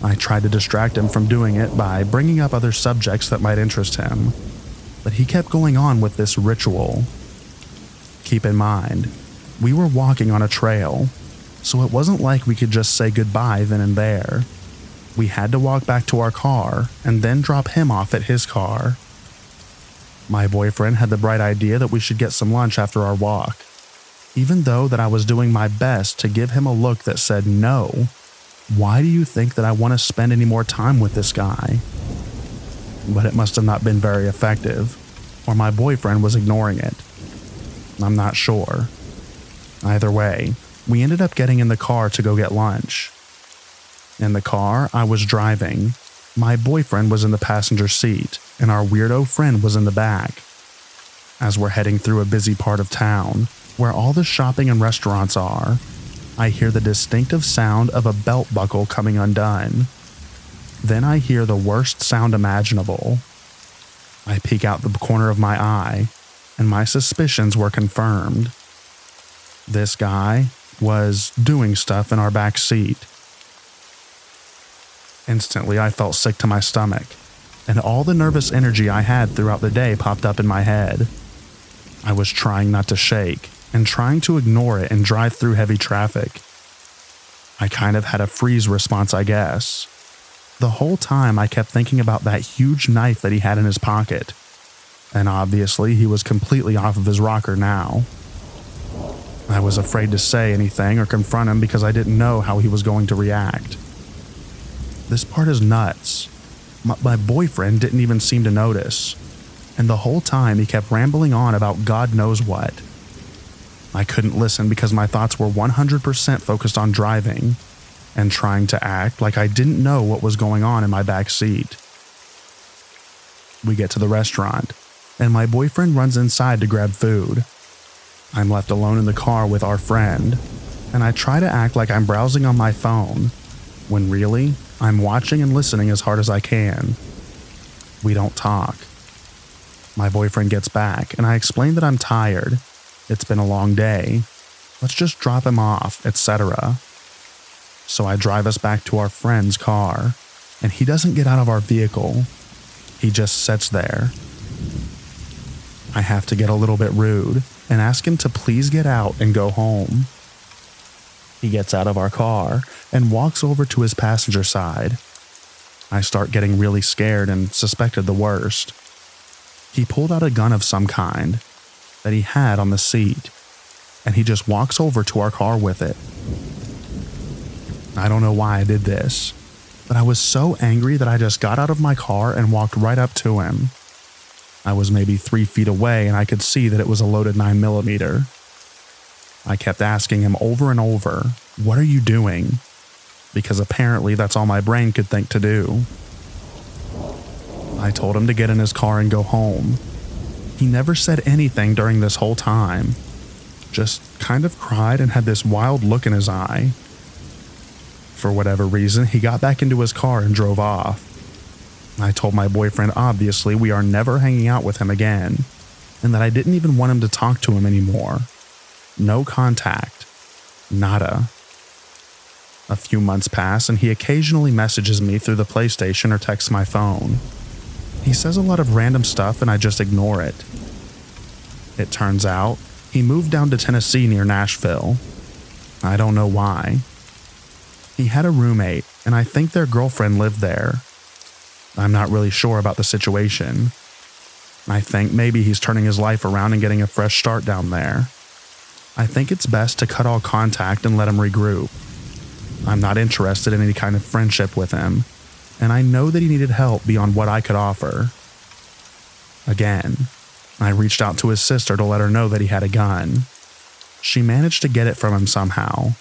I tried to distract him from doing it by bringing up other subjects that might interest him, but he kept going on with this ritual. Keep in mind, we were walking on a trail, so it wasn't like we could just say goodbye then and there. We had to walk back to our car and then drop him off at his car. My boyfriend had the bright idea that we should get some lunch after our walk, even though that I was doing my best to give him a look that said, "No, why do you think that I want to spend any more time with this guy?" But it must have not been very effective, or my boyfriend was ignoring it. I'm not sure. Either way, we ended up getting in the car to go get lunch. In the car, I was driving. My boyfriend was in the passenger seat, and our weirdo friend was in the back. As we're heading through a busy part of town, where all the shopping and restaurants are, I hear the distinctive sound of a belt buckle coming undone. Then I hear the worst sound imaginable. I peek out the corner of my eye, and my suspicions were confirmed. This guy was doing stuff in our back seat. Instantly, I felt sick to my stomach, and all the nervous energy I had throughout the day popped up in my head. I was trying not to shake, and trying to ignore it and drive through heavy traffic. I kind of had a freeze response, I guess. The whole time I kept thinking about that huge knife that he had in his pocket. and obviously he was completely off of his rocker now. I was afraid to say anything or confront him because I didn't know how he was going to react. This part is nuts. My boyfriend didn't even seem to notice, and the whole time he kept rambling on about God knows what. I couldn't listen because my thoughts were 100% focused on driving and trying to act like I didn't know what was going on in my back seat. We get to the restaurant, and my boyfriend runs inside to grab food. I'm left alone in the car with our friend, and I try to act like I'm browsing on my phone, when really, I'm watching and listening as hard as I can. We don't talk. My boyfriend gets back, and I explain that I'm tired. It's been a long day. Let's just drop him off, etc. So I drive us back to our friend's car, and he doesn't get out of our vehicle. He just sits there. I have to get a little bit rude and ask him to please get out and go home. He gets out of our car and walks over to his passenger side. I start getting really scared and suspected the worst. He pulled out a gun of some kind that he had on the seat, and he just walks over to our car with it. I don't know why I did this, but I was so angry that I just got out of my car and walked right up to him. I was maybe 3 feet away and I could see that it was a loaded 9mm. I kept asking him over and over, "What are you doing?" Because apparently that's all my brain could think to do. I told him to get in his car and go home. He never said anything during this whole time, just kind of cried and had this wild look in his eye. For whatever reason, he got back into his car and drove off. I told my boyfriend obviously we are never hanging out with him again, and that I didn't even want him to talk to him anymore. No contact. Nada. A few months pass and he occasionally messages me through the PlayStation or texts my phone. He says a lot of random stuff and I just ignore it. It turns out he moved down to Tennessee near Nashville. I don't know why. He had a roommate, and I think their girlfriend lived there. I'm not really sure about the situation. I think maybe he's turning his life around and getting a fresh start down there. I think it's best to cut all contact and let him regroup. I'm not interested in any kind of friendship with him, and I know that he needed help beyond what I could offer. Again, I reached out to his sister to let her know that he had a gun. She managed to get it from him somehow,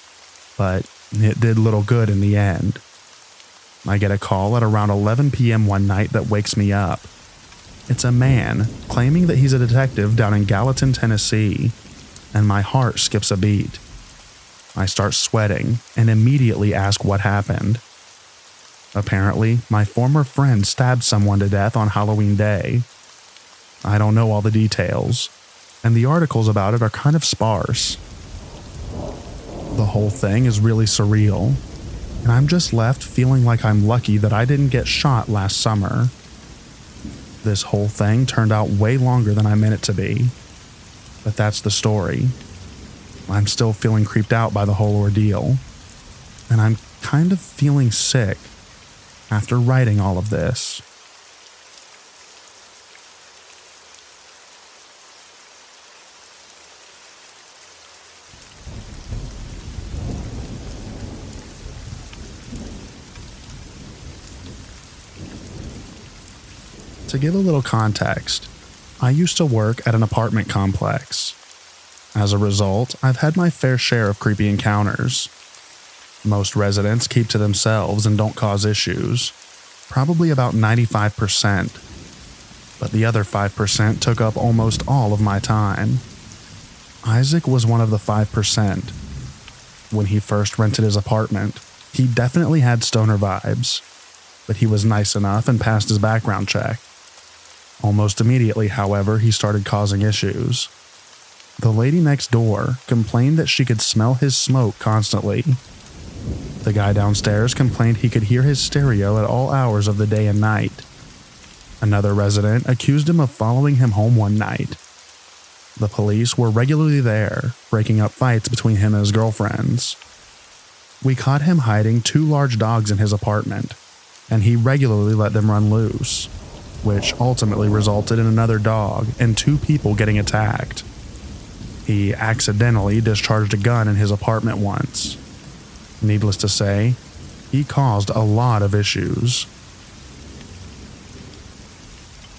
but it did little good in the end. I get a call at around 11 p.m. one night that wakes me up. It's a man claiming that he's a detective down in Gallatin, Tennessee, and my heart skips a beat. I start sweating and immediately ask what happened. Apparently, my former friend stabbed someone to death on Halloween Day. I don't know all the details, and the articles about it are kind of sparse. The whole thing is really surreal, and I'm just left feeling like I'm lucky that I didn't get shot last summer. This whole thing turned out way longer than I meant it to be, but that's the story. I'm still feeling creeped out by the whole ordeal, and I'm kind of feeling sick after writing all of this. To give a little context, I used to work at an apartment complex. As a result, I've had my fair share of creepy encounters. Most residents keep to themselves and don't cause issues, probably about 95%. But the other 5% took up almost all of my time. Isaac was one of the 5%. When he first rented his apartment, he definitely had stoner vibes, but he was nice enough and passed his background check. Almost immediately, however, he started causing issues. The lady next door complained that she could smell his smoke constantly. The guy downstairs complained he could hear his stereo at all hours of the day and night. Another resident accused him of following him home one night. The police were regularly there, breaking up fights between him and his girlfriends. We caught him hiding 2 large dogs in his apartment, and he regularly let them run loose. which ultimately resulted in another dog and 2 people getting attacked. He accidentally discharged a gun in his apartment once. Needless to say, he caused a lot of issues.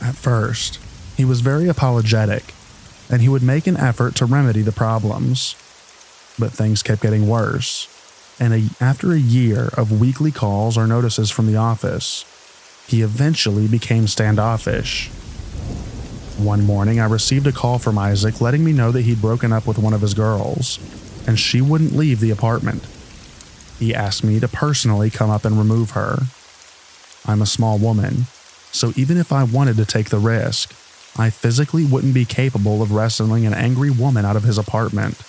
At first, he was very apologetic, and he would make an effort to remedy the problems. But things kept getting worse, and after a year of weekly calls or notices from the office, he eventually became standoffish. One morning, I received a call from Isaac letting me know that he'd broken up with one of his girls, and she wouldn't leave the apartment. He asked me to personally come up and remove her. I'm a small woman, so even if I wanted to take the risk, I physically wouldn't be capable of wrestling an angry woman out of his apartment.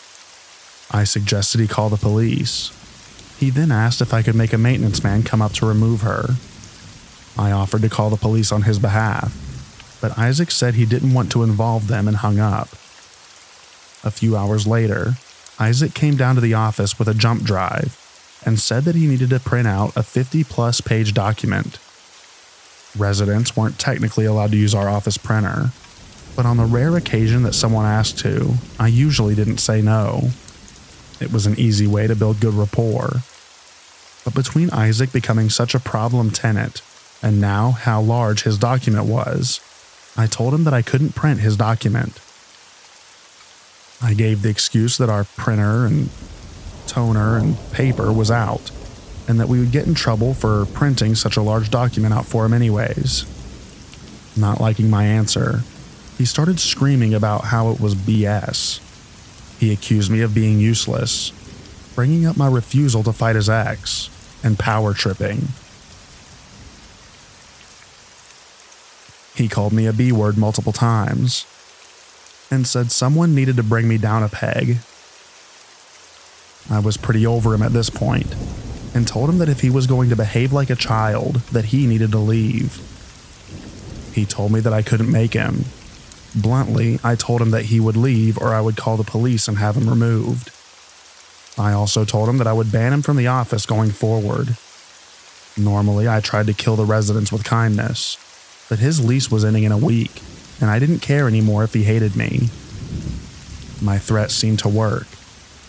I suggested he call the police. He then asked if I could make a maintenance man come up to remove her. I offered to call the police on his behalf, but Isaac said he didn't want to involve them and hung up. A few hours later, Isaac came down to the office with a jump drive and said that he needed to print out a 50-plus page document. Residents weren't technically allowed to use our office printer, but on the rare occasion that someone asked to, I usually didn't say no. It was an easy way to build good rapport. But between Isaac becoming such a problem tenant and now how large his document was, I told him that I couldn't print his document. I gave the excuse that our printer and toner and paper was out, and that we would get in trouble for printing such a large document out for him anyways. Not liking my answer, he started screaming about how it was BS. He accused me of being useless, bringing up my refusal to fight his ex, and power tripping. He called me a B-word multiple times, and said someone needed to bring me down a peg. I was pretty over him at this point, and told him that if he was going to behave like a child, that he needed to leave. He told me that I couldn't make him. Bluntly, I told him that he would leave or I would call the police and have him removed. I also told him that I would ban him from the office going forward. Normally, I tried to kill the residents with kindness, but his lease was ending in a week, and I didn't care anymore if he hated me. My threat seemed to work.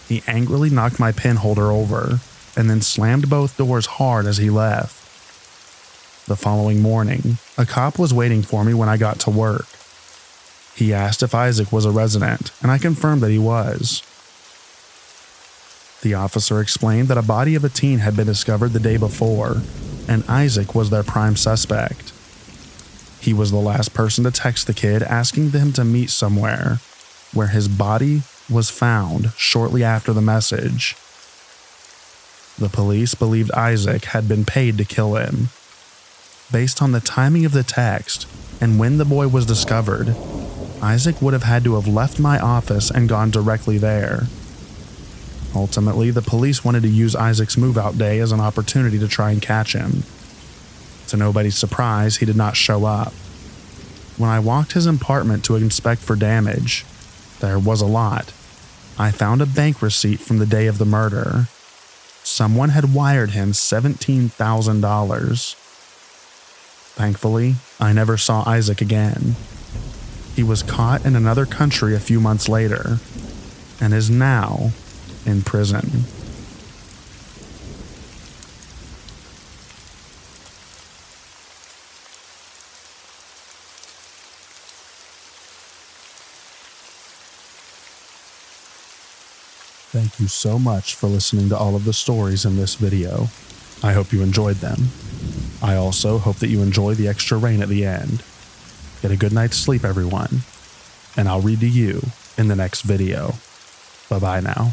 He angrily knocked my pen holder over, and then slammed both doors hard as he left. The following morning, a cop was waiting for me when I got to work. He asked if Isaac was a resident, and I confirmed that he was. The officer explained that a body of a teen had been discovered the day before, and Isaac was their prime suspect. He was the last person to text the kid asking him to meet somewhere, where his body was found shortly after the message. The police believed Isaac had been paid to kill him. Based on the timing of the text and when the boy was discovered, Isaac would have had to have left my office and gone directly there. Ultimately, the police wanted to use Isaac's move-out day as an opportunity to try and catch him. To nobody's surprise, he did not show up. When I walked his apartment to inspect for damage, there was a lot. I found a bank receipt from the day of the murder. Someone had wired him $17,000. Thankfully, I never saw Isaac again. He was caught in another country a few months later, and is now in prison. Thank you so much for listening to all of the stories in this video. I hope you enjoyed them. I also hope that you enjoy the extra rain at the end. Get a good night's sleep, everyone, and I'll read to you in the next video. Bye-bye now.